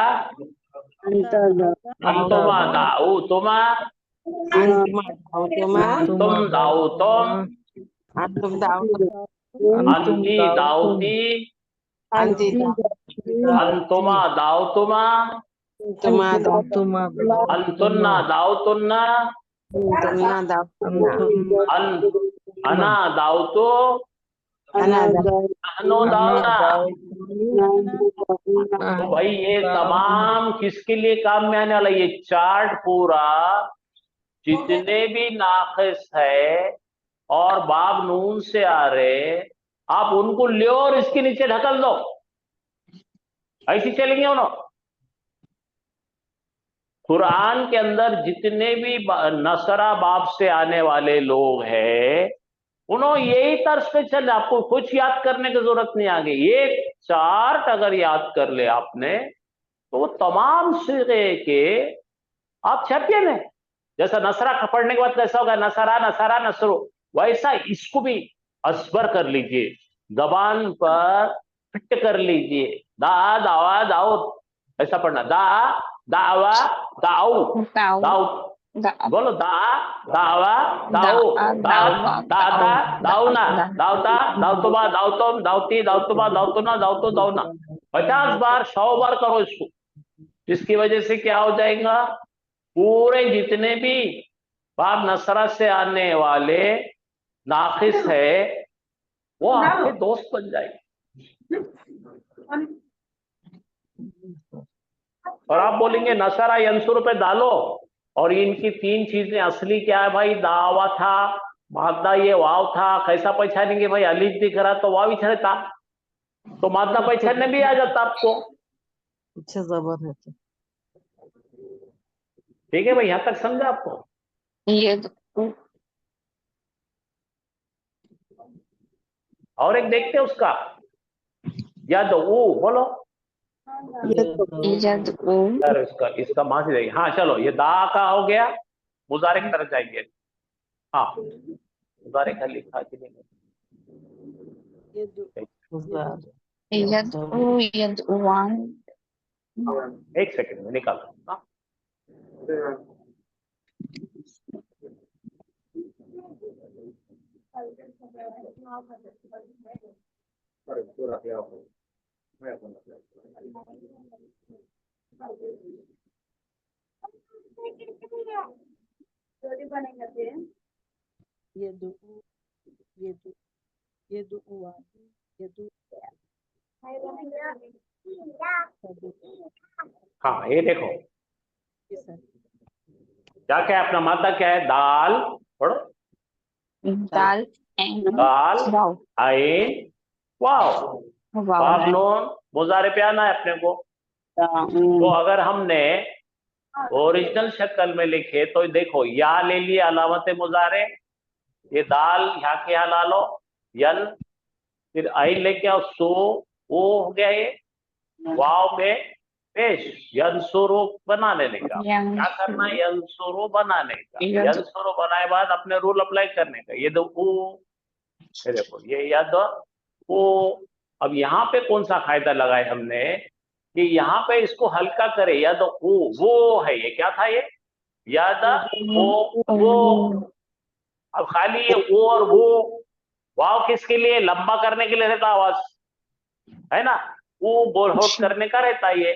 अंतुमा दाऊ तुमा, अंतुम दाऊ तुम, अंती दाऊती, अंतुमा दाऊ तुमा, अंतुन्ना दाऊ तुन्ना, अना दाऊ तो, अनो दाऊना। तो भाई ये तमाम किसके लिए काम में आने वाला, ये चार्ट पूरा जितने भी नाक़िस है और बाब नून से आ रहे, आप उनको ले और इसके नीचे ढकल दो, ऐसी चलेंगे उन्होंने। कुरान के अंदर जितने भी नसरा बाब से आने वाले लोग हैं, उन्होंने यही तर्ज पे चल, आपको कुछ याद करने की जरूरत नहीं। आगे एक चार्ट अगर याद कर ले आपने, तो वो तमाम सीगे के आप छपिए में, जैसा नसरा पढ़ने के बाद कैसा होगा, नसरा नसरा नसरो, वैसा इसको भी असबर कर लीजिए, जबान पर फिट कर लीजिए। दा दावा दाऊ, ऐसा पढ़ना, दा दावा दाऊ दाऊ, बोलो, दा दावा दाऊ, दाता दाऊना, दाऊता दाऊतुमा दाऊतुम दाऊती दाऊतुमा दाऊतुना दाऊतो दाऊना, 50 बार 100 बार करो इसको। इसकी वजह से क्या हो जाएगा, पूरे जितने भी बाब नसरा से आने वाले नाक़िस है वो आपके दोस्त बन जाएंगे। और आप बोलेंगे नसरा यंसुर पे डालो, और इनकी 3 चीजें असली क्या है भाई, दावा था, मादा ये वाव था, कैसा पहचानेंगे भाई, अलिफ दिख रहा तो वाव ही रहता, तो मादा पहचानने भी आ जाता आपको। अच्छा जबर है। ठीक है भाई, यहां तक समझा आपको? ये और एक देखते हैं उसका, याद वो बोलो सर, इसका मां से जाएगी। हाँ चलो, ये दा का हो गया, मुजारे की तरफ जाएंगे। हाँ, मुजारे का लिखा कि नहीं, एक सेकंड में निकाल। हाँ ये दो ये दो ये दो ये दो हाँ, ये देखो क्या क्या है, अपना मादा क्या है, दाल पढ़ो, दाल दाल आइन वाव, बाब नून, मुजारे पे आना है अपने को। तो अगर हमने ओरिजिनल शक्ल में लिखे तो देखो, या ले लिए अलामत मुजारे, ये दाल यहाँ के यहाँ ला लो, यल, फिर आई लेके आओ, सो, वो हो गया ये, वाव में पेश, यंसुरु बना लेने का। क्या करना है? यंसुरु बनाने का। यंसुरु बनाए बाद अपने रूल अप्लाई करने का। ये देखो ये यद वो। अब यहाँ पे कौन सा कायदा लगाए हमने कि यहाँ पे इसको हल्का करे, यद वो है, ये क्या था ये, यद वो। अब खाली ये ओ और वो, वाव किसके लिए? लंबा करने के लिए रहता आवाज, है ना, वो बोल होट करने का रहता है ये।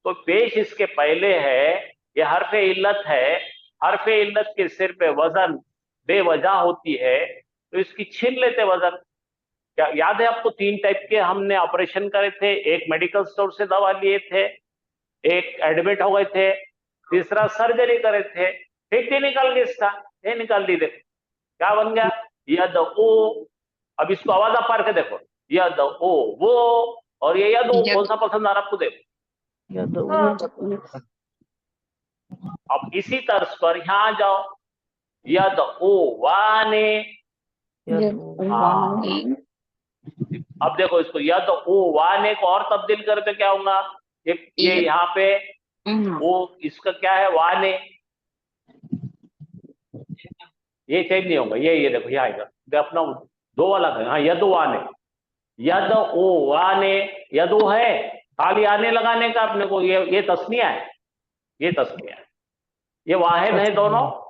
तो पेश इसके पहले है, ये हरफे इल्लत है, हरफे इल्लत के सिर पे वजन बेवजह होती है, तो इसकी छीन लेते वजन। क्या याद है आपको? 3 टाइप के हमने ऑपरेशन करे थे, एक मेडिकल स्टोर से दवा लिए थे, एक एडमिट हो गए थे, तीसरा सर्जरी करे थे। ठीक थी, निकाल गई इसका, ये निकाल दी। देखो क्या बन गया, यद ओ। अब इसको आवाज आप पार के देखो, यद ओ वो, और ये यद ओ, कौन सा पसंद आ रहा आपको? देखो अब इसी तर्ज पर यहाँ आ जाओ, यद ओ वाने। अब देखो इसको, यद ओ वाने को और तब्दील करे तो क्या होगा? ये यहाँ पे वो, इसका क्या है, वाने, ये चेंज नहीं होगा। ये देखो यहाँ आएगा, अपना दो वाला है। हाँ, यद वाने, यद ओ वाने, यदो है, खाली आने लगाने का अपने को, ये तस्निया है, ये तस्निया है, ये वाहिद है दोनों।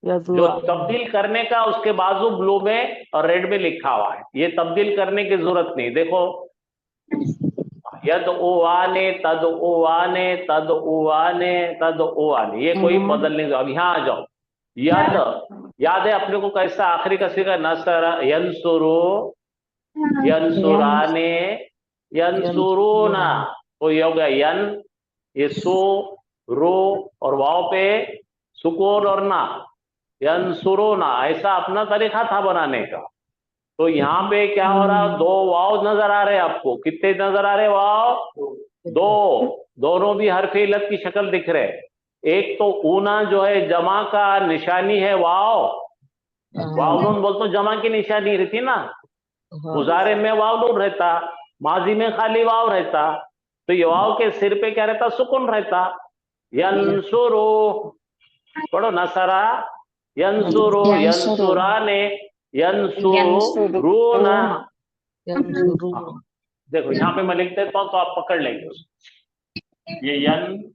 जो तब्दील करने का उसके बाजू ब्लू में और रेड में लिखा हुआ है, ये तब्दील करने की जरूरत नहीं। देखो, यद ओ आने, तद ओ आने, तद ओ आने, तद ओ आने, ये कोई बदलने का। अब यहाँ आ जाओ, यद, याद है अपने को कैसा आखिरी का सीखा, नसर, यंसुरु, यंसुराने, यंसुरूना, तो ये हो गया यन, ये सो, रो और वाव पे सुकून और ना, यंसुरूना, ऐसा अपना तरीका था बनाने का। तो यहाँ पे क्या हो रहा, दो वाव नजर आ रहे हैं आपको। कितने नजर आ रहे वाव? दो, दोनों भी हरफे इल्लत की शक्ल दिख रहे। एक तो ऊना जो है जमा का निशानी है वाव, वाव नून बोल तो जमा की निशानी रहती ना, मुजारे में वाव नून रहता, माजी में खाली वाव रहता, तो ये वाव के सिर पे क्या रहता? सुकून रहता। यंसुरु, पढ़ो, नसरा, यंसुरु, यंसुराने, यंसुरूना। देखो यहाँ पे मैं लिख देता हूँ तो आप पकड़ लेंगे उसको। ये यन,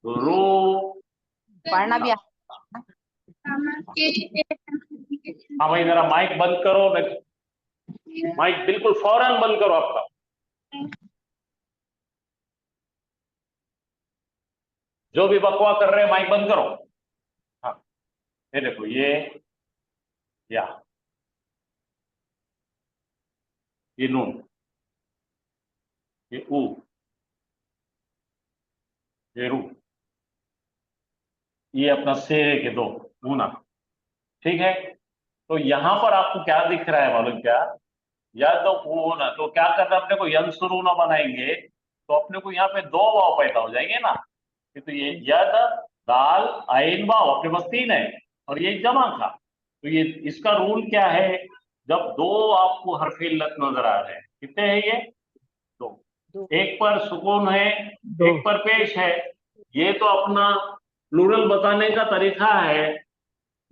रो, पढ़ना भी हाँ भाई जरा माइक बंद करो, माइक बिल्कुल फौरन बंद करो आपका। जो भी बकवा कर रहे हैं माइक बंद करो। हाँ, ये देखो, ये नून, ये ऊ, ये रू, ये अपना सेरे के दो ऊना। ठीक है, तो यहां पर आपको क्या दिख रहा है मालूम क्या? या तो ऊना, तो क्या करना अपने को, यंसुरूना बनाएंगे तो अपने को यहाँ पे दो वाव पैदा हो जाएंगे ना। तो ये यद, दाल, आइन, वाव, अपने पास 3 है, और ये जमा का। तो ये इसका रूल क्या है? जब दो आपको हरफे इल्लत नजर आ रहे हैं, कितने हैं ये? दो। एक पर सुकून है, एक पर पेश है। ये तो अपना प्लूरल बताने का तरीका है,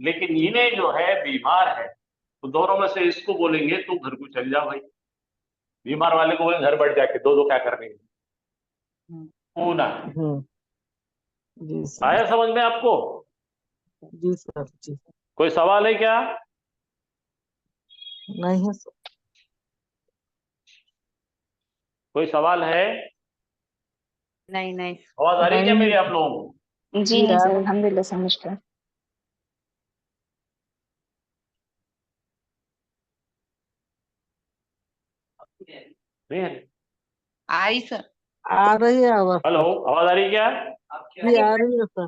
लेकिन इन्हें जो है बीमार है, तो दोनों में से इसको बोलेंगे तू घर को चल जा भाई, बीमार वाले को बोलेंगे घर बैठ जाके, दो क्या करने। ऊना, जी सर, आया समझ में आपको? जी सर, जी कोई सवाल है क्या? नहीं है सर। कोई सवाल है? नहीं नहीं आवाज आ रही है क्या मेरी आप लोगों को? जी नहीं सर, अल्हम्दुलिल्लाह समझ गए। नहीं है? आई सर। आ रही है आवाज हेलो, सर। आवाज आ रही है क्या? जी आ रही है सर,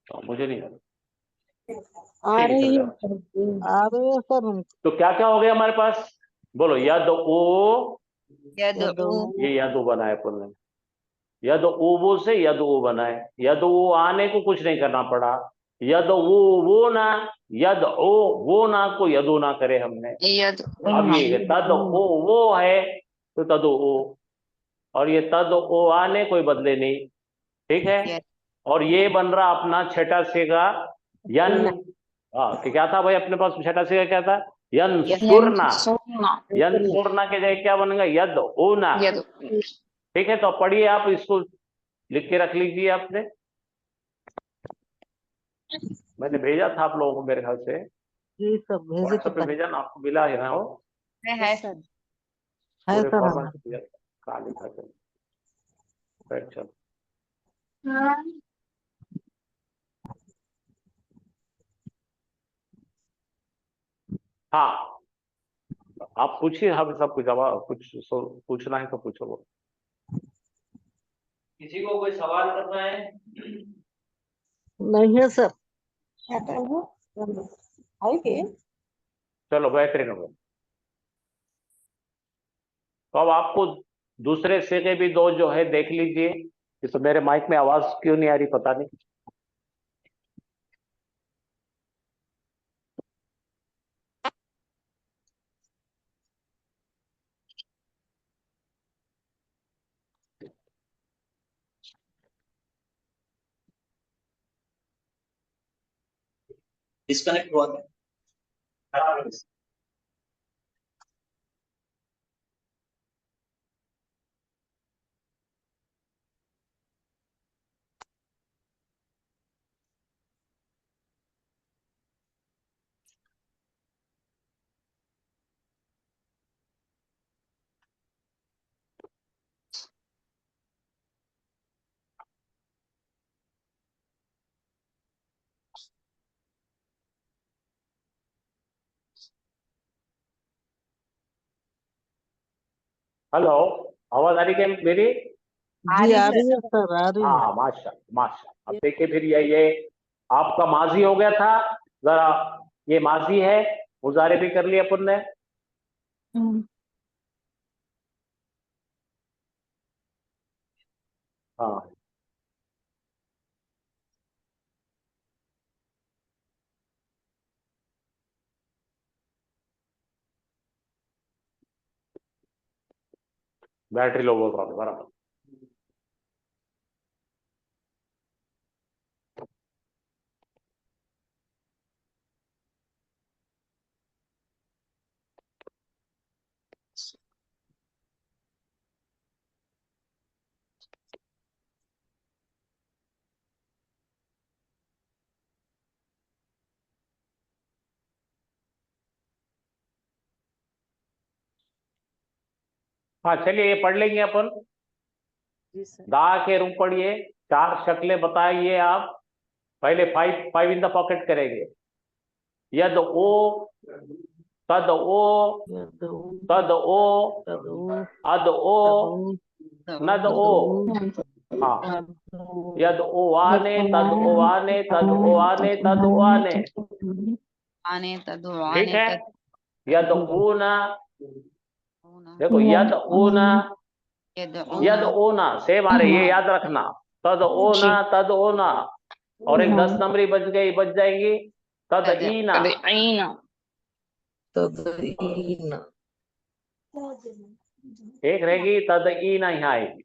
तो मुझे नहीं आ रही। आ ठीक है, रही चल है जाओ। सर, आ रही है सर। तो क्या क्या हो गया हमारे पास? बोलो, यद ओ यदउ ये यदु बनाए अपन ने। यद वो से यद वो बनाए, यद वो आने को कुछ नहीं करना पड़ा। यद वो ना, यद वो ना को यदो ना करे हमने। यद अब ये तद वो है तो तद ओ, और ये तद ओ आने कोई बदले नहीं, ठीक है। और ये बन रहा अपना छठा से का यन। हाँ, तो क्या था भाई अपने पास छठा से का क्या था? यन सुरना। यन सुरना के जगह क्या बनेगा? यद ओना। ठीक है, तो पढ़िए आप इसको, लिख के रख लीजिए आपने। मैंने भेजा था आप लोगों को मेरे ख्याल से, जी सर भेजे व्हाट्सएप पे पिता भेजा ना, आपको मिला है ना वो? है सर है पूरे सर फॉर्मेट हमारे। में भेजा था। कहाँ लिखा था? बैठ चल। हाँ, आप पूछिए, हम सब कुछ जवाब कुछ पूछना है तो पूछो। वो किसी को कोई सवाल करना है? नहीं है सर। क्या कर वो है के चलो बेहतरीन हो गया। तो अब आपको दूसरे से के भी दो जो है देख लीजिए। ये तो मेरे माइक में आवाज क्यों नहीं आ रही पता नहीं। डिस्कनेक्ट हुआ था। हेलो, आवाज आ रही क्या मेरी? जी आ रही है सर, आ रही है। हाँ, माशा माशा। अब देखिए फिर ये आपका माजी हो गया था जरा, ये माजी है, मुजारे भी कर लिया अपन ने। हाँ, बैटरी लो बोल रहा था बराबर। हाँ चलिए, ये पढ़ लेंगे अपन। जी सर दा के रूप पढ़िए, चार शक्लें बताइए आप। पहले five five in the pocket करेंगे। यद ओ, तद ओ, यदु तद ओ, तदु अद ओ, नद ओ। तदु हाँ, तदु यद ओ आने, तद ओ आने, तद ओ आने, तद ओ आने। आने तदु ठीक आने है। यद ऊना, तदुना देखो यद ऊना, यद यदउना ओना सेम आ रही है, याद रखना। तद ओना, तद ओना। और एक 10 नंबरी बच गई, बच जाएंगी। तद ईना, तदईना तदईन एक रहेगी तद ईना, यहाँ आएगी।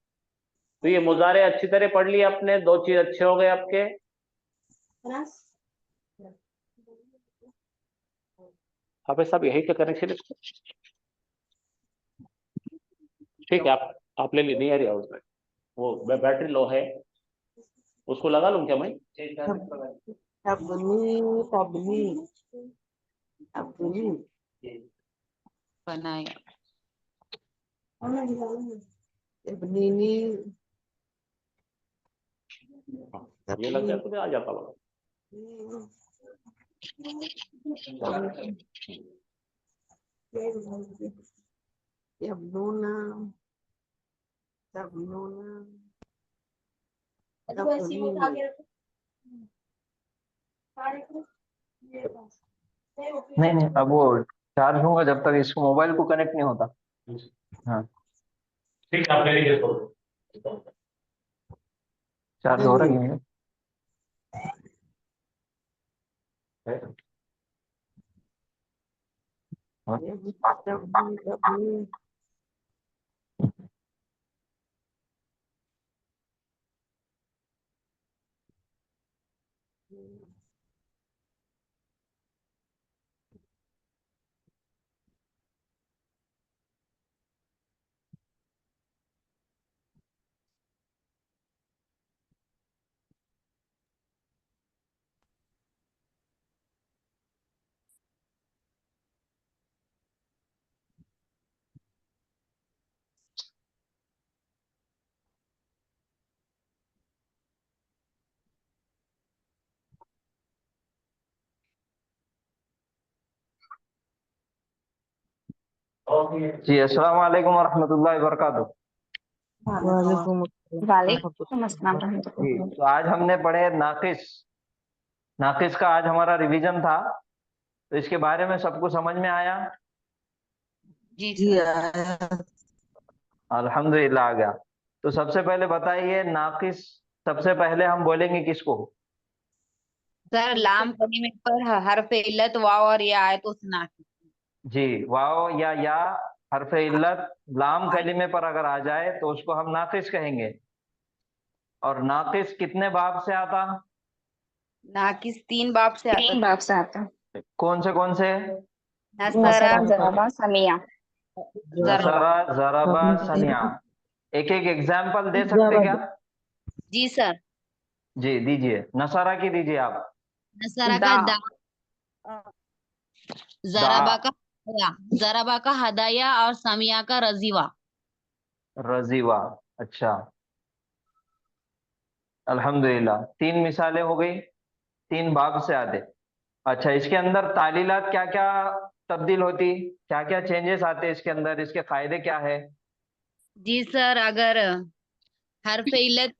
तो ये मुजारे अच्छी तरह पढ़ लिए अपने, दो चीज अच्छे हो गए आपके। अब सब यही का कनेक्शन इसको। ठीक है, आप ले ली, नहीं आ रही आवाज में। वो बैटरी लो है, उसको लगा लूं क्या मैं? अब्दुली अब्दुली अब्दुली बनाया इब्नीनी हाँ, ये लग जाए तो आ जाता लगा। यबनूना तबनूना तबनीनी नहीं नहीं, अब वो चार्ज होगा जब तक इसको मोबाइल को कनेक्ट नहीं होता। हाँ ठीक है, मेरी ये तो चार्ज हो रही है। जी, अस्सलाम वालेकुम वरहमतुल्लाहि वबरकातुहू। वालेकुम वालेकुम अस्सलाम जी, तो आज हमने पढ़े नाकिस। नाकिस का आज हमारा रिवीजन था, तो इसके बारे में सबको समझ में आया? जी जी सर। आया। अल्हम्दुलिल्लाह आ गया। तो सबसे पहले बताइए, नाकिस सबसे पहले हम बोलेंगे किसको? सर लाम कलीमे पर हर्फ इल्लत वाव और या आए तो सुना। जी, वाव या हर्फ इल्लत लाम कलीमे पर अगर आ जाए तो उसको हम नाकिस कहेंगे। और नाकिस कितने बाब से आता? नाकिस 3 बाब से आता। 3 बाब से आता। कौन से? नसरा, जराबा समिया। जरबा। नसरा, जरबा, सनिया। एक एक एग्जाम्पल दे सकते क्या? जी सर। जी दीजिए, नसरा की दीजिए आप। नसरा दा। का दा, दा, जराबा का हदाया, जराबा का हदाया और समिया का रजीवा। रजीवा। अच्छा, अल्हम्दुलिल्लाह। 3 मिसालें हो गई, 3 बाब से आते। अच्छा, इसके अंदर तालीलात क्या क्या तब्दील होती, क्या क्या चेंजेस आते इसके अंदर, इसके फायदे क्या है? जी सर, अगर हर्फ इल्लत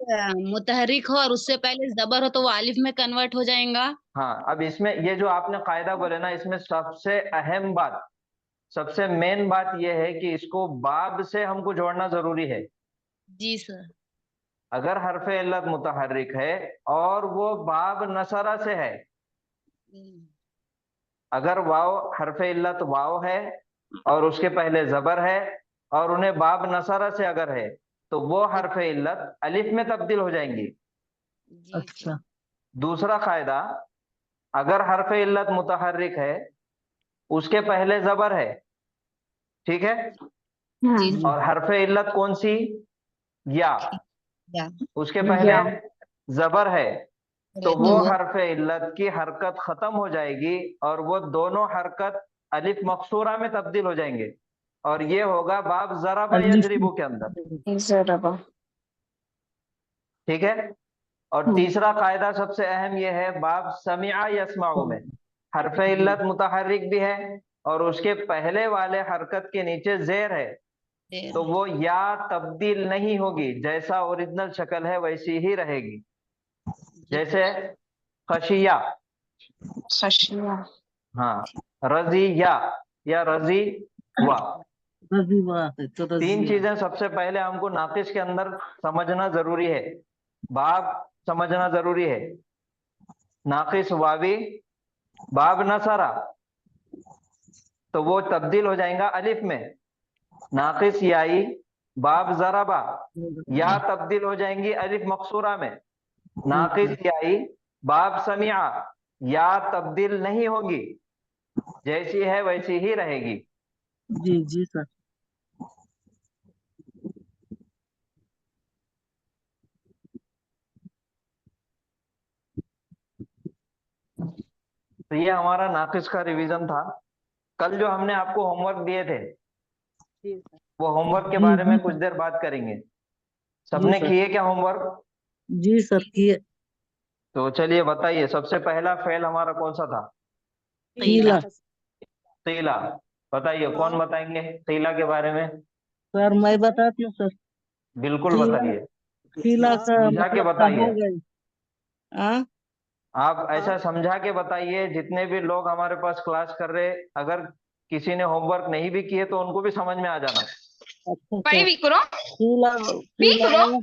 मुतहरिक हो और उससे पहले जबर हो तो वो अलिफ में कन्वर्ट हो जाएगा। हाँ, अब इसमें ये जो आपने कायदा बोले ना, इसमें सबसे अहम बात, सबसे मेन बात यह है कि इसको बाब से हमको जोड़ना जरूरी है। जी सर। अगर हर्फ इल्लत मुतहर्रिक है और वो बाब नसरा से है, अगर वाव हर्फ इल्लत वाव है और उसके पहले जबर है और उन्हें बाब नसरा से अगर है, तो वो हर्फ इल्लत अलिफ में तब्दील हो जाएंगी। जी अच्छा। दूसरा कायदा, अगर हर्फ इल्लत मुतहर्रिक है, उसके पहले जबर है, ठीक है, जी जी और हर्फ इल्लत कौन सी? या। या। उसके पहले जबर है, तो वो या। हर्फ इल्लत की हरकत खत्म हो जाएगी और वो दोनों हरकत अलिफ मकसूरा में तब्दील हो जाएंगे, और ये होगा बाब जराबा अलिफ यजरिबू के अंदर। जराबा। ठीक है। और तीसरा कायदा सबसे अहम यह है, बाब समिआ यस्माउ में हर्फ इल्लत मुतहर्रिक भी है और उसके पहले वाले हरकत के नीचे जेर है, तो वो या तब्दील नहीं होगी, जैसा ओरिजिनल शक्ल है वैसी ही रहेगी। जैसे खशिया, खशिया। हाँ, रजिया या रजी वा। रजीवा है तो 3 रजिया। चीजें सबसे पहले हमको नाकिस के अंदर समझना जरूरी है। बाब समझना जरूरी है, नाकिस वावी, बाब नसरा, तो वो तब्दील हो जाएगा अलिफ में। नाकिस याई, बाब जराबा, या तब्दील हो जाएंगी अलिफ मकसूरा में। नाकिस याई, बाब समिया, या तब्दील नहीं होगी, जैसी है वैसी ही रहेगी। जी जी सर। तो ये हमारा नाकिस का रिवीजन था। कल जो हमने आपको होमवर्क दिए थे, जी सर। वो होमवर्क के जी बारे में जी कुछ सर। देर बात करेंगे। जी सबने सर। किए क्या होमवर्क? जी सर किए। तो चलिए बताइए, सबसे पहला फेल हमारा कौन सा था? तीला। तीला। बताइए, कौन बताएंगे तीला के बारे में? सर मैं बताती हूँ सर। बिल्कुल तीला, बताइए, तीला का समझा के मतलब बताइए। कहा गई। हाँ। आप ऐसा समझा के बताइए, जितने भी लोग हमारे पास क्लास कर रहे, अगर किसी ने होमवर्क नहीं भी किए तो उनको भी समझ में आ जाना। अच्छा पढ़ी अच्छा, भी करो फीला भी फीला करो।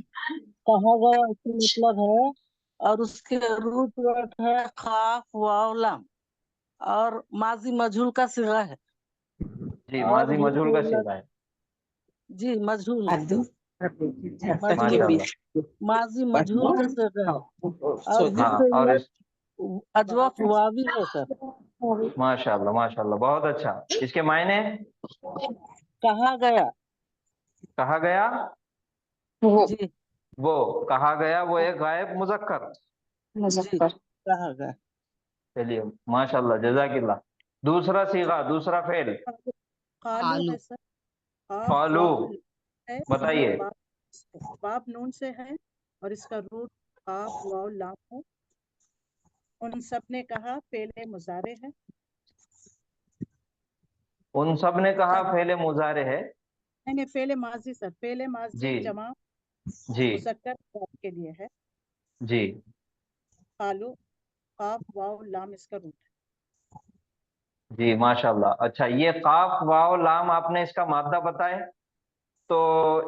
कहा गया इसका मतलब है, और उसके रूट वर्ड है खाफ वाव लाम, और माजी मजहूल का सिगा है, जी, और माजी मजहूल का हरफ सीगा है। जी मजहूल है, अद्दू मजहूल, माशाल्लाह। माजी मजहूल का सिगा है, और हाँ, हरफ और इल्लत अजवाफ वावी है सर। माशाल्लाह माशाल्लाह, बहुत अच्छा। इसके मायने? कहा गया, कहा गया, वो जी वो कहा गया, वो एक गायब मुजक्कर। जी मुजफ्फर। कहा गया। चलिए माशाल्लाह, जज़ाकिल्लाह। दूसरा सीगा, दूसरा फेल। कालू आलू है सर। काफ कालू, वाव है, ये बताइए। बाब नून से है और इसका रूट काफ वाव लाम है। उन सब ने कहा फेले मुजारे है। उन सब ने कहा फेले मुजारे है। नहीं नहीं, फेले माजी सर, फेले माजी जी जमा जी मुजक्कर के लिए है। जी कालू काफ वाव लाम इसका रूट है। जी, माशाल्लाह। अच्छा, ये काफ वाव लाम आपने इसका मादा बताए, तो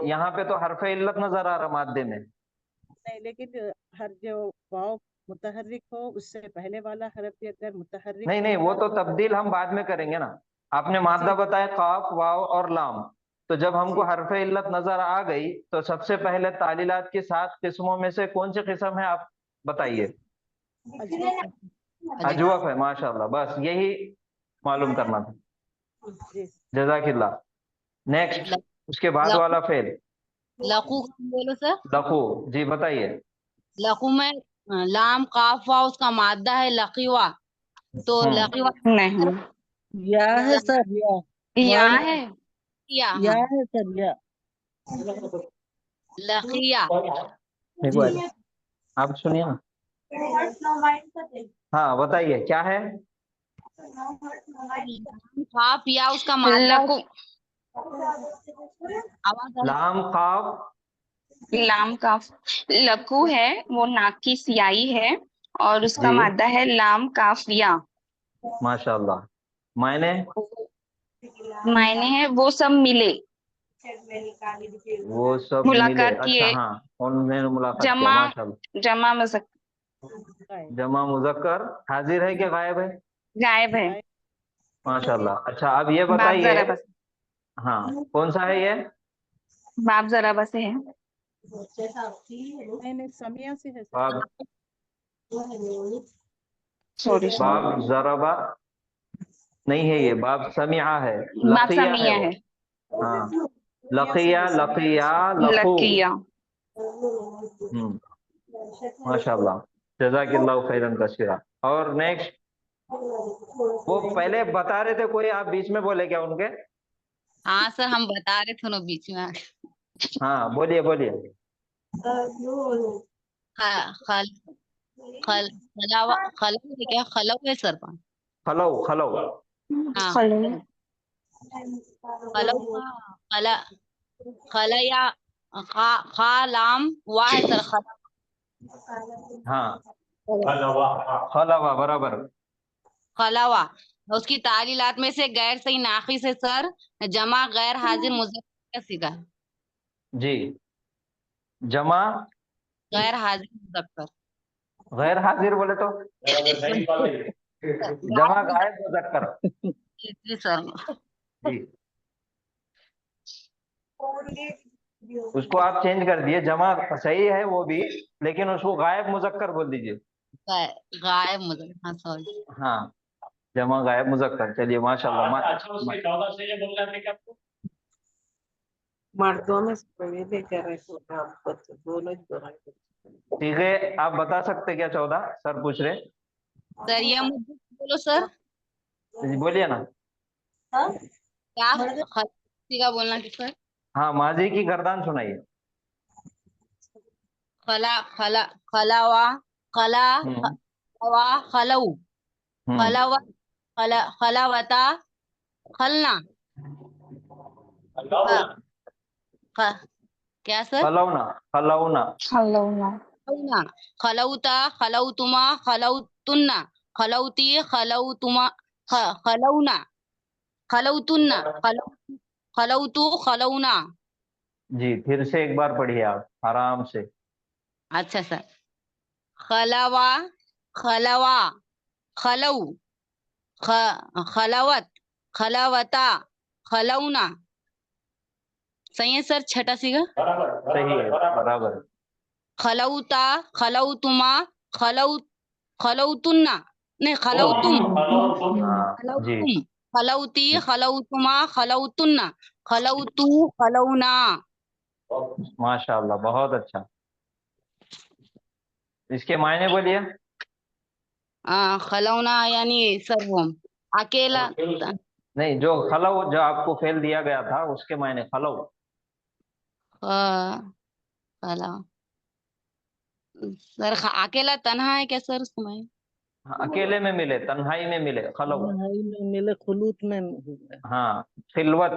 यहाँ पे तो हरफ इल्लत नजर आ रहा मादे में। नहीं, लेकिन हर जो वाव मुतहर्रिक हो उससे पहले वाला हरफ भी अगर मुतहर्रिक नहीं नहीं, वो होगा तो तब्दील हम बाद में करेंगे ना। आपने जी मादा बताया काफ वाव और लाम, तो जब हमको जी हरफ इल्लत नजर आ गई, तो सबसे पहले तालीलात की 7 किस्मों में से कौन सी किस्म है, आप बताइए। अजवफ है। अजवा अजवफ है, माशाल्लाह। बस यही मालूम करना था। जी जजाकिल्लाह। नेक्स्ट, उसके बाद लकू वाला फेल। लकू बोलो सर। लखू, जी बताइए। लकू में लाम काफ वाव उसका मादा है लकीवा, तो लकीवा नहीं, या है सर, या या वाव है। लकिया, या हाँ है सर, या लकिया। एक जी बार आप सुनिए ना। हाँ बताइए, क्या है? लाम काफ या उसका मादा है, लकू, आवाज आ रही लाम काफ, लाम काफ। लकू है, वो नाक की सियाई है, और उसका जी मादा है लाम काफ या। माशाल्लाह। मायने? मायने है वो सब मिले, वो सब मिले, मुलाकात अच्छा किए, हाँ, उन्होंने मुलाकात किया, जमा, माशाल्लाह। जमा मुजक्कर, गायब जमा मुजक्कर, हाजिर है क्या गायब है? गायब है। गायब। माशाल्लाह। अच्छा, अब ये बाप बताइए। जरा बस, हाँ, कौन सा है ये? बाप जरा बस है। नहीं नहीं, समिया से है सर। बाब, सॉरी सॉरी, बाब जरबा नहीं है, ये बाब समिया है। बाप लकिया है समिया वो। है। हाँ, समिया से लकिया है, समिया लकिया इसमें। लखू। लकिया। हम्म, माशाल्लाह, जज़ाकिल्लाहु खैरन कसीरा। और नेक्स्ट, वो पहले बता रहे थे, कोई आप बीच में बोले क्या उनके? हाँ सर, हम बता रहे थे ना बीच में। हाँ बोलिए बोलिए। खल खल खलावा खलव है क्या, खलव है सर पान। खलौ खलौ। हाँ खलू, खलव का खला खलया खा लाम वाह है सर, हाँ, खलवा बराबर। खलावा। उसकी तालीलात में से गैर सही नाखी से सर जमा गैर हाजिर मुजक्कर का सीगा, जी, जमा गैर हाजिर मुजक्कर। गैर हाजिर बोले तो जमा गायब गायब मुजक्कर। मुजक्कर जी सर। जी, उसको आप चेंज कर दिए, जमा सही है वो भी, लेकिन उसको गायब मुजक्कर बोल दीजिए। गायब मुजक्कर, हाँ सॉरी। हाँ, जमा गायब मुजक्कर। चलिए माशाल्लाह। अच्छा, उसके 14 से ये बोल रहे थे कि आपको मर्दों में पहले क्या रहे दोनों ही दोहराए। ठीक है, आप बता सकते क्या? 14 सर पूछ रहे। सर ये मुद्दे बोलो सर, जी बोलिए ना। क्या सीगा बोलना कि सर। हाँ, माजी की गर्दान सुनाइए। खला खला खलावा खला हम्म खवा खलऊ हम्म खलावा खलावता खलना ख- क्या सर। खलौना खलौना। खलौना, खलौना खलौता खलौतुमा खलौतुन्ना खलौती खलौतुमा खलौना खलौतुन्ना खलौतु खलौना जी फिर से एक बार पढ़िए आप आराम से। अच्छा सर। खलावा, खलावा, खलऊ, खलावत, खलावता, खलौना। सही है सर, छठा सीगा। सही है, बराबर। खलौता, खलौतुमा, खलौ खलौतुन्ना, नहीं खलौतुम, हाँ जी, खलौतुम, खलौती, खलौतुमा, खलौतुन्ना, खलौतु, खलौना। माशाल्लाह, बहुत अच्छा। इसके मायने बोलिए। खलौना यानी सर वो अकेला। नहीं, जो खलव जो आपको फेल दिया गया था उसके मायने खलव। खला सर, अकेला तन्हा है क्या सर उसको मैं? हाँ, अकेले में मिले, तन्हाई में मिले, खलव। तन्हाई में मिले, खुलूत में मिले। हाँ, खिलवत,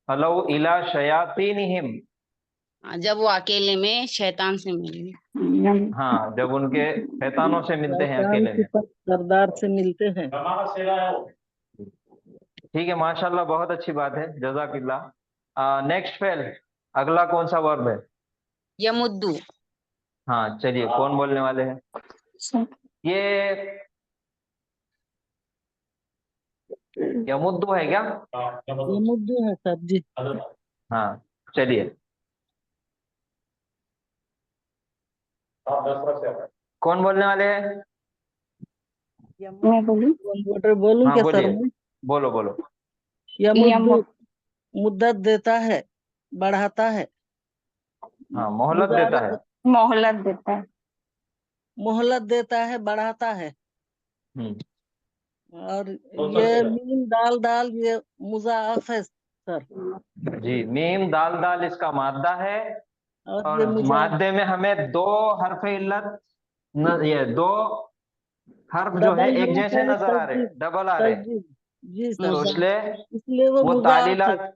खलव इला शयातीनिहिम। जब वो अकेले में शैतान से मिले। हाँ, जब उनके शैतानों से मिलते हैं शैतान अकेले के में। सरदार से मिलते हैं। ठीक है, माशाल्लाह, बहुत अच्छी बात है, जज़ाकिल्लाह। नेक्स्ट फेल, अगला कौन सा वर्ब है? यमुद्दू। हाँ, चलिए, कौन बोलने वाले हैं? ये यमुद्दू है क्या? यमुद्दू है सर जी। हाँ, चलिए, कौन बोलने वाले हैं? मैं बोलूं? कंप्यूटर बोलूं हाँ क्या सर बोलिए, मैं? बोलो बोलो। यमुद्दू मुद्दत देता है, बढ़ाता है। हाँ, मोहलत देता है। मुजारत, मोहलत देता है। मोहलत देता है, बढ़ाता है। हम्म, और ये मीम दाल दाल ये मुजाफ है सर। जी, मीम दाल दाल इसका मादा है। और और ये मुजाफ मादे में हमें दो हरफ इल्लत ये दो हर्फ जो है डबल एक हरफ जैसे है, नजर आ रहे, तस्दीद, डबल आ रहे। तस्दीद। जी सर, तो मुजाफ। इसलिए इसलिए वो वो मुजाफ है। तालीलात,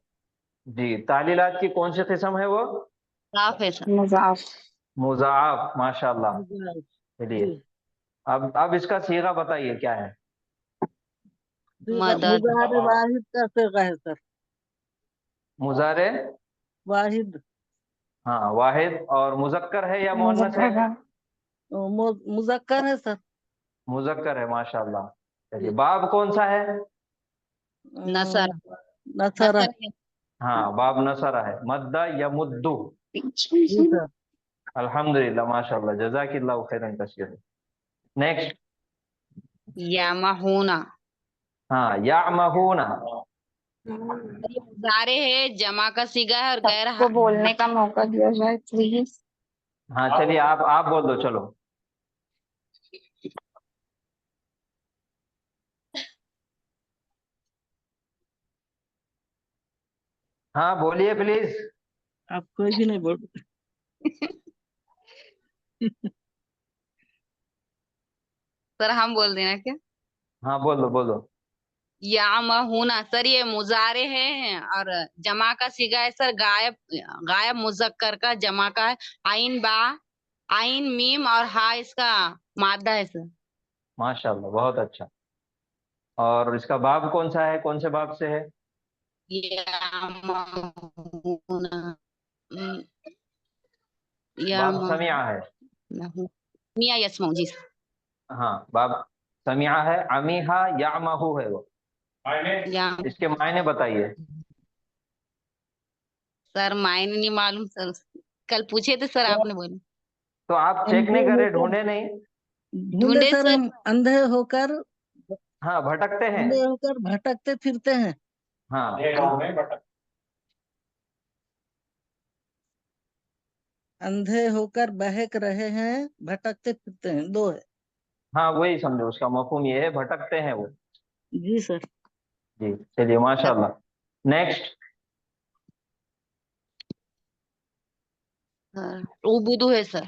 जी, तालीलात की कौन सी किस्म है वो? मुजाफ है सर। मुजाफ। मुजाफ, माशाल्लाह। मुजाफ चलिए, जी। अब इसका सीगा बताइए क्या है? मदद। मुजारे वाहिद का सिगा है सर। मुजारे, वाहिद, हाँ, वाहिद। और मुजक्कर है या मुअन्नस है? मुजक्कर। मुजक्कर है सर। मुजक्कर है, माशाल्लाह। चलिए, बाब कौन सा है? नसर, नसरा। नसर है। हाँ, बाब नसरा है, मद्दा या मुद्दू। जी सर। अल्हम्दुलिल्लाह, माशाल्लाह, जज़ाकिल्लाहु खैरन कसीरन। नेक्स्ट। यामहूना। हाँ, यामहूना। ये मुजारे है, जमा का सीगा है और गैर सबको बोलने का मौका दिया जाए प्लीज। हाँ, चलिए, आप बोल दो, चलो। हाँ, बोलिए प्लीज। आप कोई भी नहीं बोल। सर हम बोल देना क्या? हाँ, बोलो बोलो। यामहूना सर, ये मुजारे है और जमा का सीगा है सर, गायब, गायब मुजक्कर का जमा का है। आइन बा, आइन मीम और हा इसका मादा है सर। माशाल्लाह, बहुत अच्छा। और इसका बाब कौन सा है, कौन से बाब से है? यामहूना, बाब समिया है। मिया यस्मऊ जी सर। हाँ, बाब समिया है, अमीहा यामहू है वो। या इसके मायने बताइए। सर मायने नहीं मालूम सर, कल पूछे थे सर, आपने बोले। तो आप चेक अंधे नहीं करे, होकर, ढूंढे नहीं? ढूंढे ढूंढे सर सर। हम अंधे होकर, हाँ, भटकते हैं। अंधे होकर भटकते फिरते हैं। हाँ, अंधे होकर बहक रहे हैं, भटकते फिरते हैं, दो है। हाँ, वही समझो, उसका मफहूम ये है, भटकते हैं वो। जी सर। जी, चलिए, माशाल्लाह। नेक्स्ट। उबुदू है सर।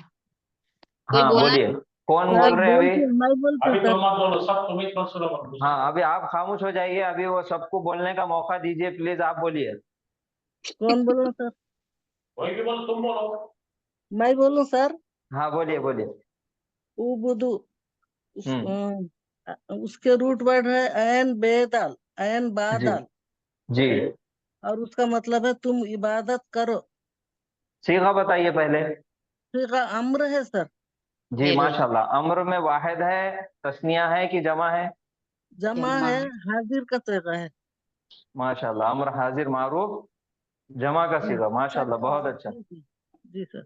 कोई हाँ, बोलना? बोलिए, कौन सर बोल रहे हैं अभी? बोलते, मैं बोलते सर। हाँ, अभी आप खामोश हो जाइए, अभी वो सबको बोलने का मौका दीजिए, प्लीज, आप बोलिए। कौन बोलो सर? कोई भी बोलो, तुम बोलो। मैं बोलूं सर? हाँ, बोलिए बोलिए। उबुदू, हम्म, उसके रूट वर्ड है ऐन बेदाल, ऐन जी बादाल। जी। और उसका मतलब है तुम इबादत करो। सीगा बताइए पहले। सीगा अम्र है सर। जी वेरी माशाल्लाह। अम्र में वाहिद है, तस्निया है कि जमा है? जमा जमा है, हाजिर का सीगा है। माशाल्लाह। अम्र हाजिर मारूफ, जमा का सीगा। माशाल्लाह, बहुत अच्छा। जी सर।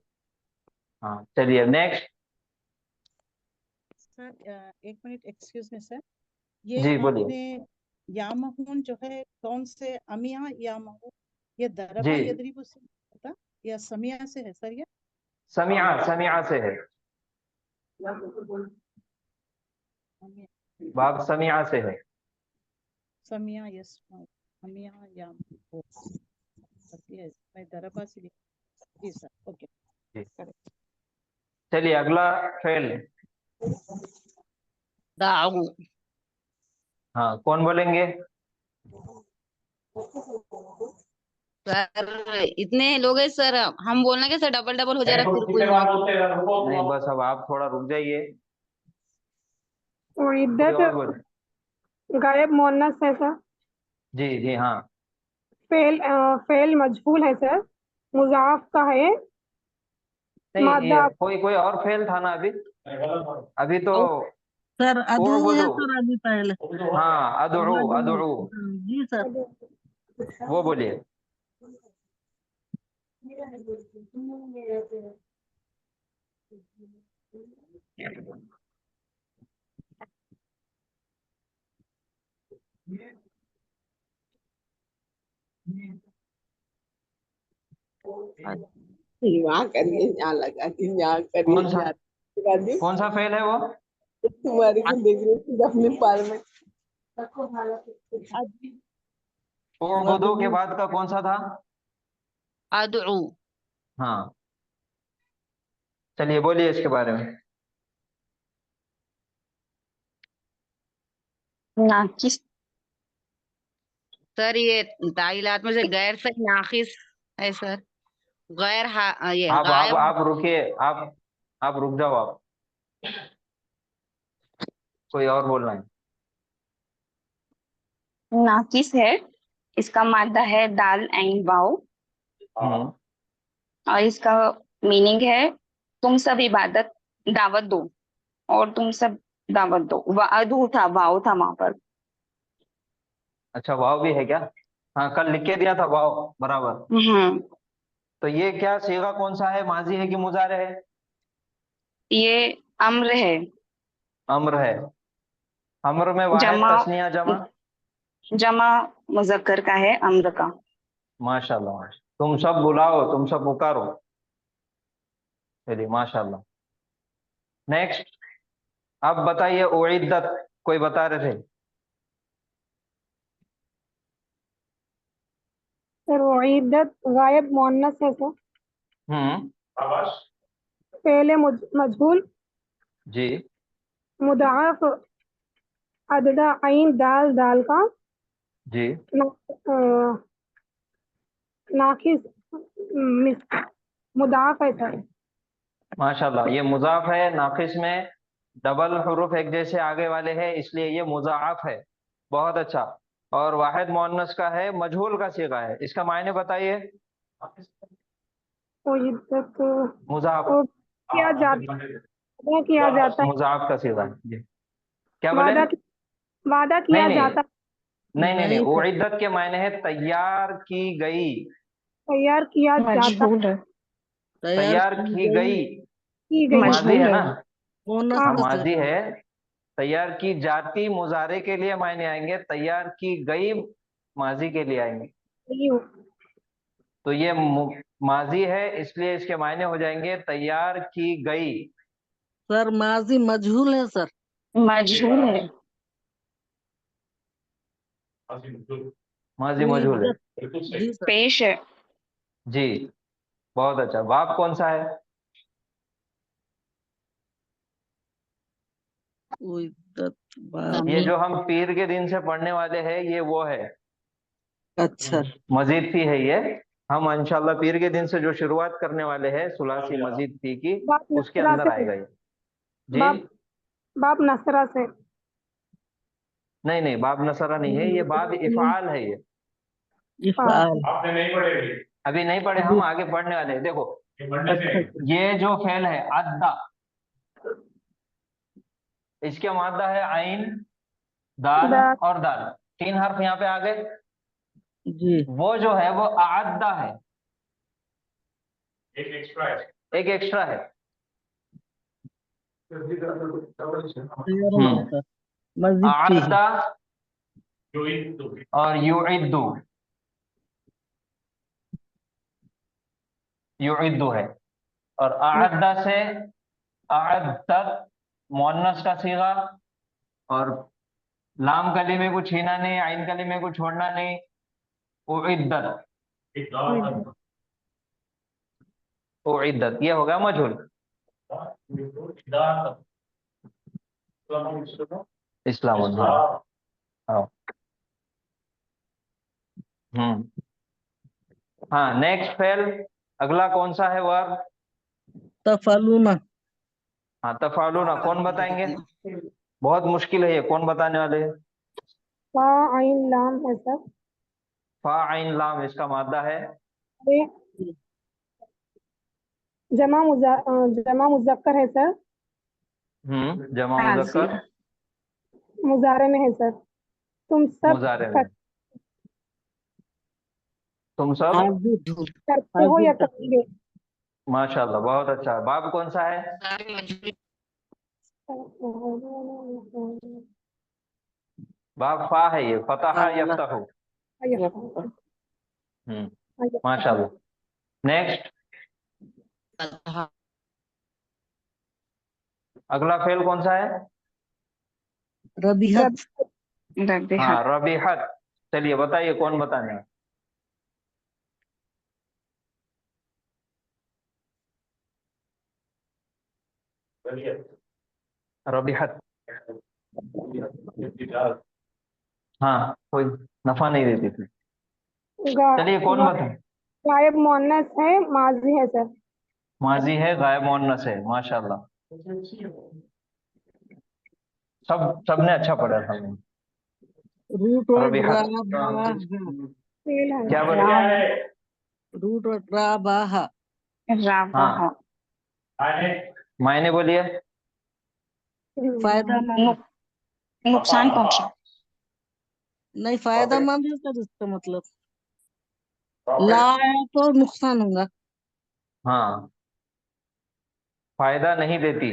हाँ चलिए नेक्स्ट। सर एक मिनट एक्सक्यूज मी सर, ये जी बोलिए। आपने यामहून जो है कौन से अमिया यामहून, ये दरबा जी यदरिबु से होता या समिया से है सर? ये समिया, समिया से है। अमिया, बाब समिया से है। समिया, यस, अमिया यामहून, यस, मैं दरबा से जी सर, ओके। जी चलिए अगला फेल। दाऊ। हाँ कौन बोलेंगे? सर इतने लोग हैं सर, हम बोलना क्या सर, डबल डबल हो जा रहा फिर कोई नहीं बस अब आप थोड़ा रुक जाइए, कोई उइद्दत और बोले। गायब मुअन्नस है सर। जी जी हाँ। फेल मजहूल है सर, मुजाफ का है। नहीं ये मादा कोई कोई और फेल था ना अभी? अभी तो सर अदू है उअबुदू। सर अभी पहले। हाँ अदुउ, अदू। अदुउ, जी सर। वो बोलिए। यहाँ करिए, यहाँ लगा के यहाँ करिए, कौन सा, यहाँ लगा दी। कौन सा फेल है वो? तुम्हारे को देख रही थी अपने पार में। उअबुदू के बाद का कौन सा था? अदू। हाँ चलिए बोलिए इसके बारे में। नाकिस। सर ये ताइलात में से गैर से नाकिस है सर। ये आप गायब। आप रुकिए, आप रुक जाओ आप, कोई और बोलना है? नाकिस है, इसका मादा है दाल ऐन वाव, हम्म, और इसका मीनिंग है तुम सब इबादत दावत दो, और तुम सब दावत दो। वादू था, वाव था वहां पर। अच्छा वाव भी है क्या? हाँ कल लिख के दिया था वाव बराबर। हम्म। तो ये क्या सीगा कौन सा है, माजी है कि मुजारे है? ये अम्र है। अम्र है। अम्र में वाहिद, जमा, तस्निया, जमा? जमा मुजक्कर का है अम्र का। माशाल्लाह माशाल्लाह। तुम सब बुलाओ, तुम सब पुकारो। चलिए माशाल्लाह। नेक्स्ट। अब बताइए उइद्दत, कोई बता रहे थे? सर उइद्दत गायब मुअन्नस है सर। हम्म, फेल मजहूल, जी मुदाफ अददा आइन दाल दाल का। जी ना- अ, नाकिस मुदाफ है सर। माशाल्लाह। ये मुजाफ है, नाकिस में डबल हुरूफ एक जैसे आगे वाले हैं, इसलिए ये मुजाफ है। बहुत अच्छा। और वाहिद मुअन्नस का है, मजहूल का सीगा है। इसका मायने बताइए। उइद्दत मुजाफ, को किया जाता है। मुजाफ का सीगा है जी। क्या बोले? वादा वादा नहीं किया नहीं जाता है, नहीं नहीं नहीं, नहीं सर। उइद्दत के मायने है तैयार की गई। तैयार किया जाता मजहूल है। तैयार तैयार की की गई। गई, की गई। माजी मजहूल है है। ना? बोनस हाँ हाँ, का माजी सीगा। है। तैयार की जाती मुजारे के लिए मायने आएंगे, तैयार की गई माजी के लिए आएंगे। सही हो। तो ये माजी है, इसलिए इसके मायने हो जाएंगे तैयार की गई। सर माजी मजहूल है सर। मजहूल है। माजी मजहूल है। उइद्दत। जी सर। पेश है। जी बहुत अच्छा। बाप कौन सा है? उइद्दत बाब। ये जो हम पीर के दिन से पढ़ने वाले हैं, ये वो है। अच्छा। मजीद फी है ये। हम इंशाल्लाह पीर के दिन से जो शुरुआत करने वाले हैं सुलासी मजीद फी की, बाप उसके नसरा अंदर से, आएगा ये। जी बाप बाप नसरा से। नहीं नहीं, बाब नसरा नहीं है ये, बाब इफ़ाल है ये। इफ़ाल। अभी नहीं पढ़े, हम अभी। आगे पढ़ने वाले हैं। देखो अच्छा ये जो फेल है अद्दा, इसके मादा है आइन, दाल दाल। और दाल, 3 हर्फ यहाँ पे आ गए। जी वो जो है वो आद्दा है, एक एक्स्ट्रा है। तैयार होगा सर, मस्जिद पे ही। आद्दा और युइद्दु, युइद्दु है। और आद्दा से आद्दत मुअन्नस का सीगा, और लाम कली में कुछ छीना नहीं, आइन कली में कुछ छोड़ना नहीं, उइद्दत, उइद्दत ये हो गया मजहूल। इस्लाम। हाँ हाँ, नेक्स्ट फेल, अगला कौन सा है वर्ब? तफलुना। हाँ तफालुना, कौन बताएंगे? बहुत मुश्किल है ये, कौन बताने वाले हैं? फा आइन लाम है सर। फा आइन लाम इसका मादा है ये जमा मुजक्कर है सर। जमा मुजक्कर मुजारे में है सर। तुम सब मुजारे में। तुम सब हाजिर करते हो या हाजिर करोगे? माशाल्लाह, बहुत अच्छा है। बाब कौन सा है? बाब फा है, ये फतहा यफ्तहु। माशाल्लाह। नेक्स्ट, अगला फेल कौन सा है? रबीहत। हाँ रबीहत। चलिए बताइए, कौन बताने है? रबीहत। हाँ, कोई नफा नहीं देती थी। चलिए कौन बताए? गायब मुअन्नस है, माजी है सर। माजी है, गायब मुअन्नस है। माशाल्लाह, सबने अच्छा पढ़ा था। रूट वर्ड रबीहत राबाहा। क्या बताया है? रूट वर्ड राबाहा। हाँ, मायने बोलिए। फायदामंद। नुकसान पहुंचा। नहीं, फायदामंद है सर इसका मतलब। ला है तो नुकसान होगा। हाँ, फायदा नहीं देती।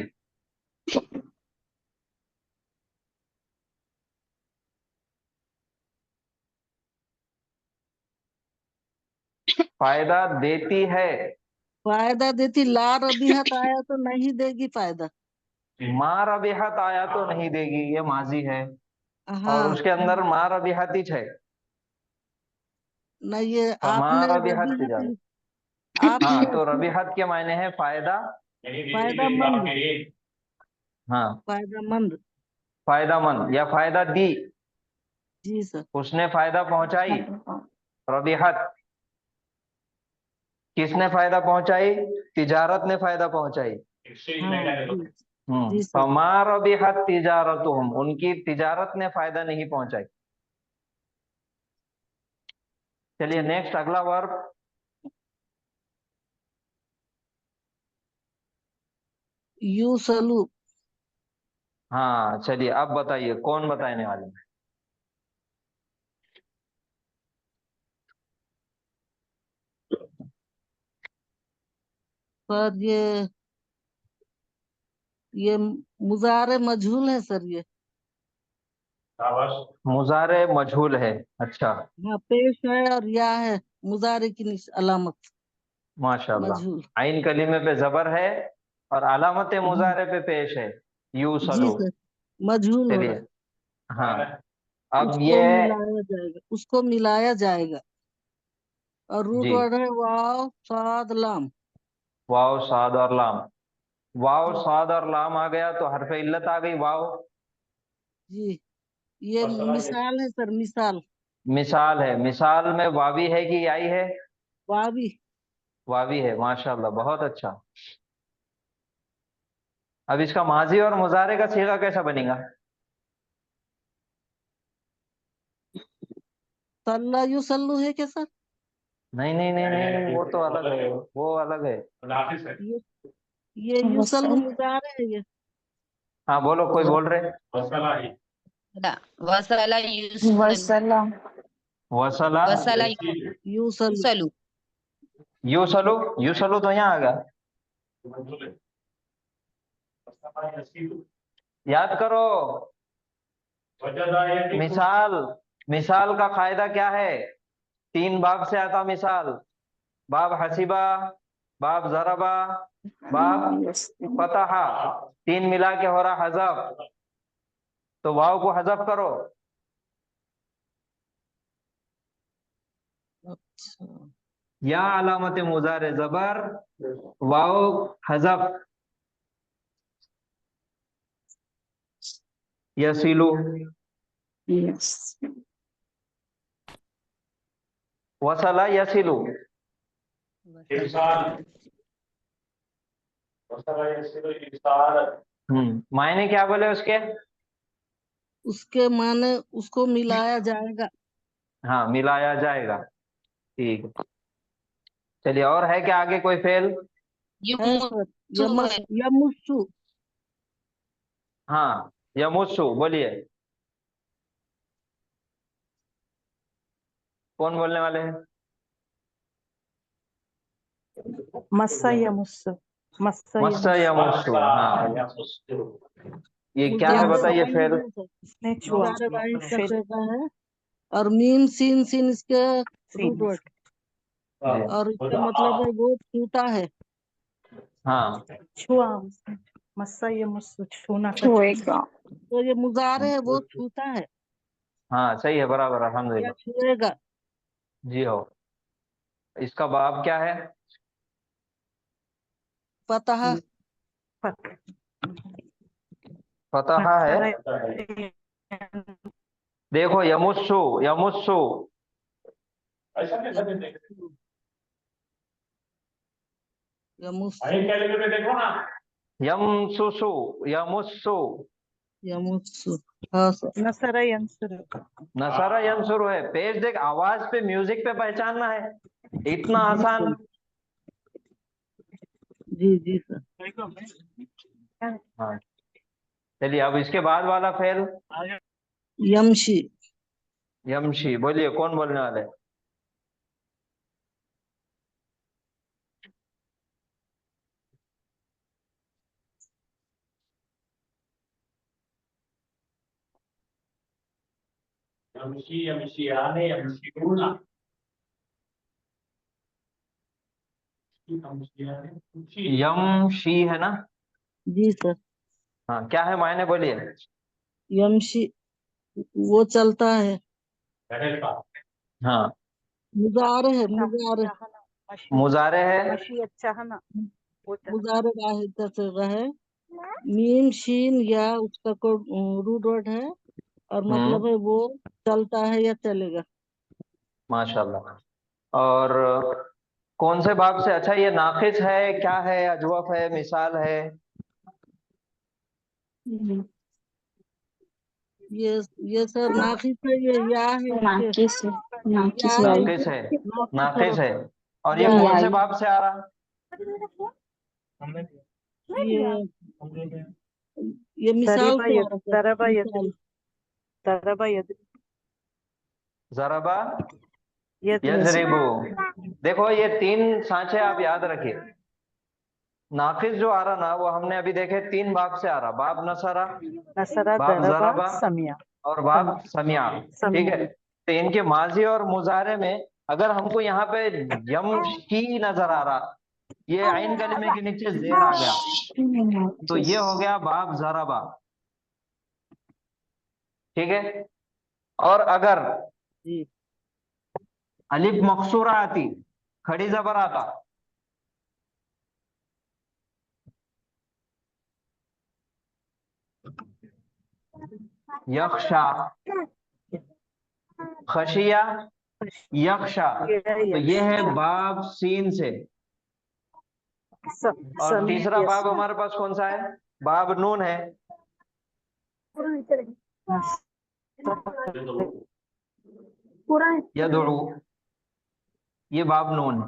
फायदा देती है। फायदा देती। ला रबीहत आया तो नहीं देगी फायदा। माँ रबीहत आया तो नहीं देगी, ये माजी है। और हाँ उसके अंदर माँ रबीहत ही है। नहीं, ये माँ आपने रबीहत रबीहत, तिजारत। हाँ, आपने तो रबीहत के मायने है फायदा। फायदामंद। हाँ, फायदामंद। फायदामंद या फायदा दी। जी सर। उसने फायदा पहुंचाई। रबीहत, किसने फायदा पहुंचाई? तिजारत ने फायदा पहुंचाई। हाँ जी सर। फमा रबीहत तिजारतुहुम, उनकी तिजारत ने फायदा नहीं पहुंचाई। चलिए नेक्स्ट, अगला वर्ब। यूसलु। हाँ चलिए, अब बताइए कौन बताने वाले हैं? सर ये मुजारे मजहूल है सर ये। मुजारे मजहूल है। अच्छा, हाँ, पेश है और या है मुजारे की अलामत। माशाल्लाह। मजहूल। आइन कलीमे पे जबर है और अलामत मुजारे पे पेश है, जी यूसलु। सर, मजहूल हो रहा चलिए, है। हाँ अब उसको ये मिलाया जाएगा, उसको मिलाया जाएगा। और रूट जी, वर्ड है वाव साद लाम। वाव साद और लाम। वाव साद और लाम आ गया तो हरफ इल्लत आ गई, वाव। जी, ये मिसाल है सर, मिसाल। मिसाल है, मिसाल में वावी है कि याई है? वावी। वावी है, माशाल्लाह, बहुत अच्छा। अब इसका माजी और मुजारे का सीगा कैसा बनेगा? सल्ला यू सल्लू है क्या सर? नहीं नहीं नहीं नहीं, वो तो अलग है, वो अलग है। ये युसल मुजारे है ये। हाँ बोलो, कोई बोल रहे? वसला युसल वसला वसला वसला युसल युसलु यूसलु, यूसलु तो यहाँ आ गया। याद करो, मिसाल, मिसाल का फायदा क्या है? 3 बाब से आता मिसाल, बाब हसीबा, बाब जरबा, बाब फतहा, 3 मिला के हो रहा हजफ, तो वाव को हजफ करो। अच्छा या अलामत मुजारे जबर, वाव हजफ, यसीलु, यस वसला यसीलु। मायने क्या बोले उसके? उसके माने उसको मिलाया जाएगा। हाँ, मिलाया जाएगा। ठीक है, चलिए, और है क्या आगे कोई फेल? है सर, युमुसु है। यमुसु। हाँ, यमुसु, बोलिए, कौन बोलने वाले हैं? मस्सा यमुस्सु, मस्सा मस्सा यमुस्सु। यमुसु। हाँ, ये क्या है मुजारे बताइए वाइज फेल? है सर, इसने छुआ मुजारे वाइज का फेल जगह है। और मीम सीन सीन इसके रूट सीन। वर्ड, और इसका मतलब है वो छूता है। हाँ, छुआ मस्सा यमुस्सु, छूना का छुएगा। तो ये मुजारे है वो छूता है हाँ सही है, बराबर, या अल्हम्दुलिल्लाह। छुएगा। जी हो। इसका बाब क्या है? फतहा फत फतहा है। देखो, यमुस्सु, यमुस्सु, यमुसु यमसुसु, यमुस्सु, यमुसु। हाँ सर। नसरा यंसुरु। नसरा यंसुरु है। पेज देख, आवाज पे, म्यूजिक पे पहचानना है, इतना आसान। जी जी सर। हाँ, चलिए, अब इसके बाद वाला फेल, यमशी। यमशी, बोलिए, कौन बोलने वाले? यमशी है ना? जी सर। हाँ, क्या है मायने, बोलिए। यमशी वो चलता है। हाँ, मुजारे है, मुजारे। मुजारे है। मशी अच्छा है ना, वो चला। मुजारे वाहिद का जगह है। मीम शीन या उसका कोई रूट वर्ड है, और मतलब है वो चलता है या चलेगा। माशाल्लाह। और कौन से बाब से? अच्छा, ये नाकिस है, क्या है, अजवफ है, मिसाल है? ये सर नाकिस है, ये या है इसके। नाकिस है, या नाकिस है वाई नाकिस है, नाकिस नाकिस है। और ये या कौन से वाई बाब से आ रहा? ये मिसाल दरिबा से आ यद, रहा है दरबा मिसाल। यदरी, दरबा यदरी, जरबा यदरी। यजरिबू। देखो, ये 3 सांचे आप याद रखिए। नाकिस जो आ रहा ना, वो हमने अभी देखे 3 बाब से आ रहा, बाब नसरा, नसरा, बाब दरबा, जरबा, समिया, और बाब समिया। ठीक समिया। है, तो इनके माजी और मुजारे में अगर हमको यहाँ पे यमशी नजर आ रहा, ये आइन कलिमे के नीचे जेर आ गया, तो ये हो गया बाब जरबा। ठीक है, और अगर जी अलिफ मकसूरा आती, खड़ी जबर आता, यख्शा, खशिया, यख्शा, तो ये है बाब सीन से। और तीसरा बाब हमारे पास कौन सा है? बाब नून है। यदउ, ये बाब नून है।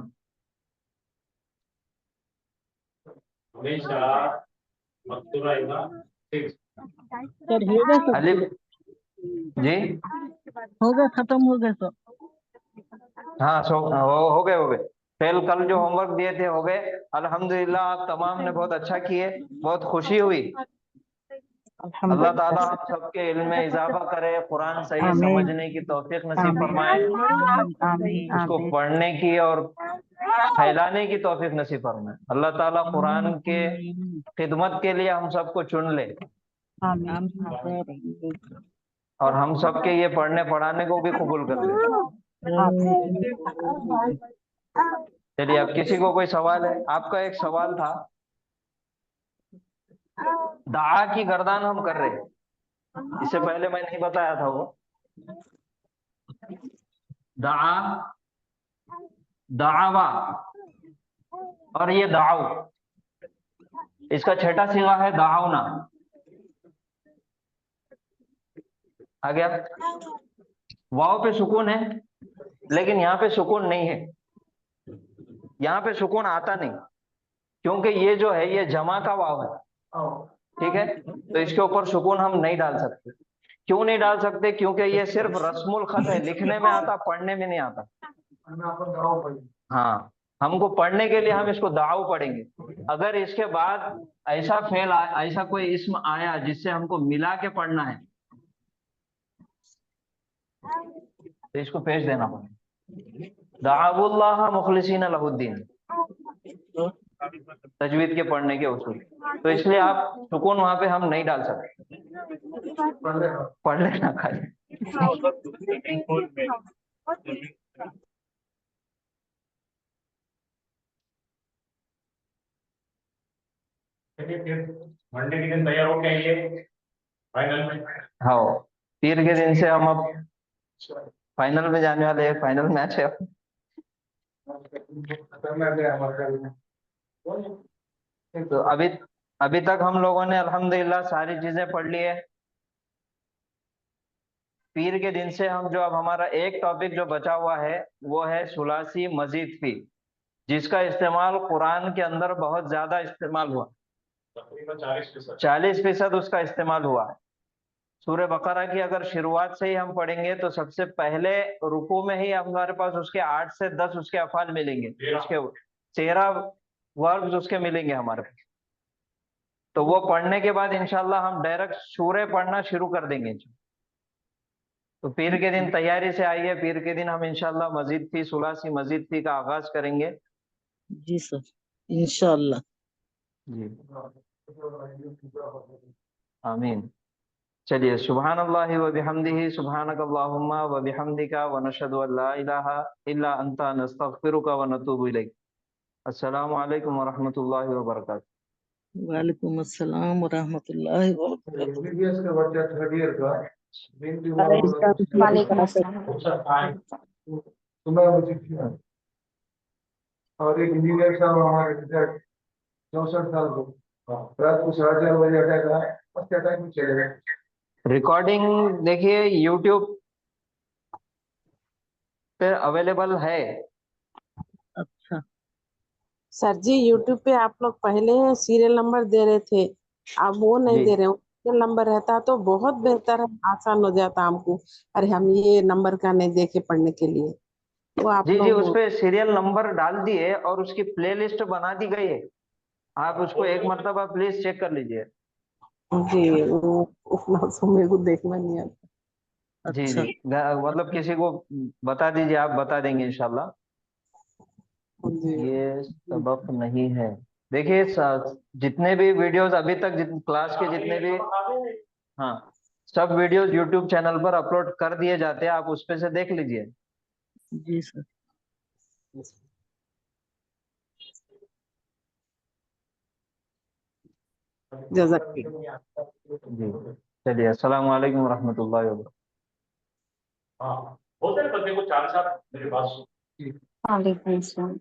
सर हो गया सब अलिफ जी हो गया, खत्म हो गया सब। हाँ, हो गए हो गए। फेल कल जो होमवर्क दिए थे हो गए। अल्हम्दुलिल्लाह, आप तमाम ने बहुत अच्छा किए, बहुत खुशी हुई। अल्लाह ताला हम सबके इल्म में इजाफा करे, कुरान सही समझने की तौफीक नसीब फरमाए, उसको पढ़ने की और फैलाने की तौफीक नसीब फरमाए। अल्लाह ताला कुरान के खिदमत के लिए हम सबको चुन ले और हम सबके ये पढ़ने पढ़ाने को भी कबूल कर ले। चलिए, अब किसी को कोई सवाल है? आपका एक सवाल था, दाआ की गर्दान हम कर रहे हैं, इससे पहले मैं नहीं बताया था वो। दाआ, दावा और ये दाऊ, इसका छठा सिगा है दाऊना। आ गया? वाव पे सुकून है, लेकिन यहाँ पे सुकून नहीं है। यहाँ पे सुकून आता नहीं, क्योंकि ये जो है ये जमा का वाव है, ठीक है? तो इसके ऊपर सुकून हम नहीं डाल सकते। क्यों नहीं डाल सकते? क्योंकि ये सिर्फ रस्मुल खत है, लिखने में आता, पढ़ने में नहीं आता। हाँ, हमको पढ़ने के लिए हम इसको दाऊ पढ़ेंगे। अगर इसके बाद ऐसा फेल ऐसा कोई इस्म आया जिससे हमको मिला के पढ़ना है, तो इसको पेश देना पड़ेगा। दाअवुल्लाह मुखलिसीन लहुद्दीन, तजवीद के पढ़ने के उसूल। तो इसलिए आप सुकून वहां पे हम नहीं डाल सकते। पढ़ लेना खाली। मंडे के दिन तैयार हो गए ये फाइनल में। हाँ, पीर के दिन से हम अब फाइनल में जाने वाले हैं। फाइनल मैच है। तो अभी तक हम लोगों ने अल्हम्दुलिल्लाह सारी चीजें पढ़ ली है। पीर के दिन से हम जो अब हमारा एक टॉपिक जो बचा हुआ है वो है सुलासी मजीद फी, जिसका इस्तेमाल कुरान के अंदर बहुत ज्यादा इस्तेमाल हुआ। 40% उसका इस्तेमाल हुआ है। सूरह बकरा की अगर शुरुआत से ही हम पढ़ेंगे तो सबसे पहले रुकू में ही हमारे पास उसके 8 से 10 उसके अफाल मिलेंगे, उसके 13 वर्ब्स उसके मिलेंगे हमारे पास। तो वो पढ़ने के बाद इंशाल्लाह हम डायरेक्ट सूरह पढ़ना शुरू कर देंगे। तो पीर के दिन तैयारी से आइए। पीर के दिन हम इंशाल्लाह मजीद फी, सुलासी मजीद फी का आगाज करेंगे। जी सर, इंशाल्लाह जी, आमीन। चलिए, सुब्हानल्लाहि व बिहम्दिही, सुब्हानकल्लाहुम्मा व बिहम्दिका व नशहदु अल्ला इलाहा इल्ला अंता नस्तगफिरुका व नतूबु इलैक। अस्सलामु अलैकुम व रहमतुल्लाहि व बरकातुहू। वालेकुम अस्सलाम व रहमतुल्लाहि व बरकातुहू। एमबीबीएस का बच्चा थर्ड ईयर का वालेकुम अस्सलाम। और एक इंजीनियर साहब हमारे 64 साल को रात को 4:30 बजे अटैक आया। फर्स्ट अटैक में चले गए। रिकॉर्डिंग देखिए यूट्यूब पे अवेलेबल है। अच्छा सर जी, यूट्यूब पे आप लोग पहले सीरियल नंबर दे रहे थे, अब वो नहीं जी दे रहे हो। सीरियल नंबर रहता तो बहुत बेहतर है, आसान हो जाता हमको। अरे हम ये नंबर का नहीं देखे पढ़ने के लिए, तो आप जी उस लोग पे सीरियल नंबर डाल दिए और उसकी प्लेलिस्ट बना दी गई है। आप उसको एक मरतबा प्लीज चेक कर लीजिए। जी वो उतना तो मेरे को देखना नहीं आता। जी अच्छा मतलब किसी को बता दीजिए, आप बता देंगे इंशाल्लाह। जी ये सबक नहीं है। देखिए जितने भी वीडियोस अभी तक क्लास के जितने भी, हाँ, सब वीडियोस यूट्यूब चैनल पर अपलोड कर दिए जाते हैं। आप उस पे से देख लीजिए। जी सर। जज़ाकल्लाह। जी, चलिए, अस्सलाम वालेकुम रहमतुल्लाहि व बरकातुहू। हाँ, होते हैं बंदे को 4 साल मेरे पास। वालेकुम अस्सलाम।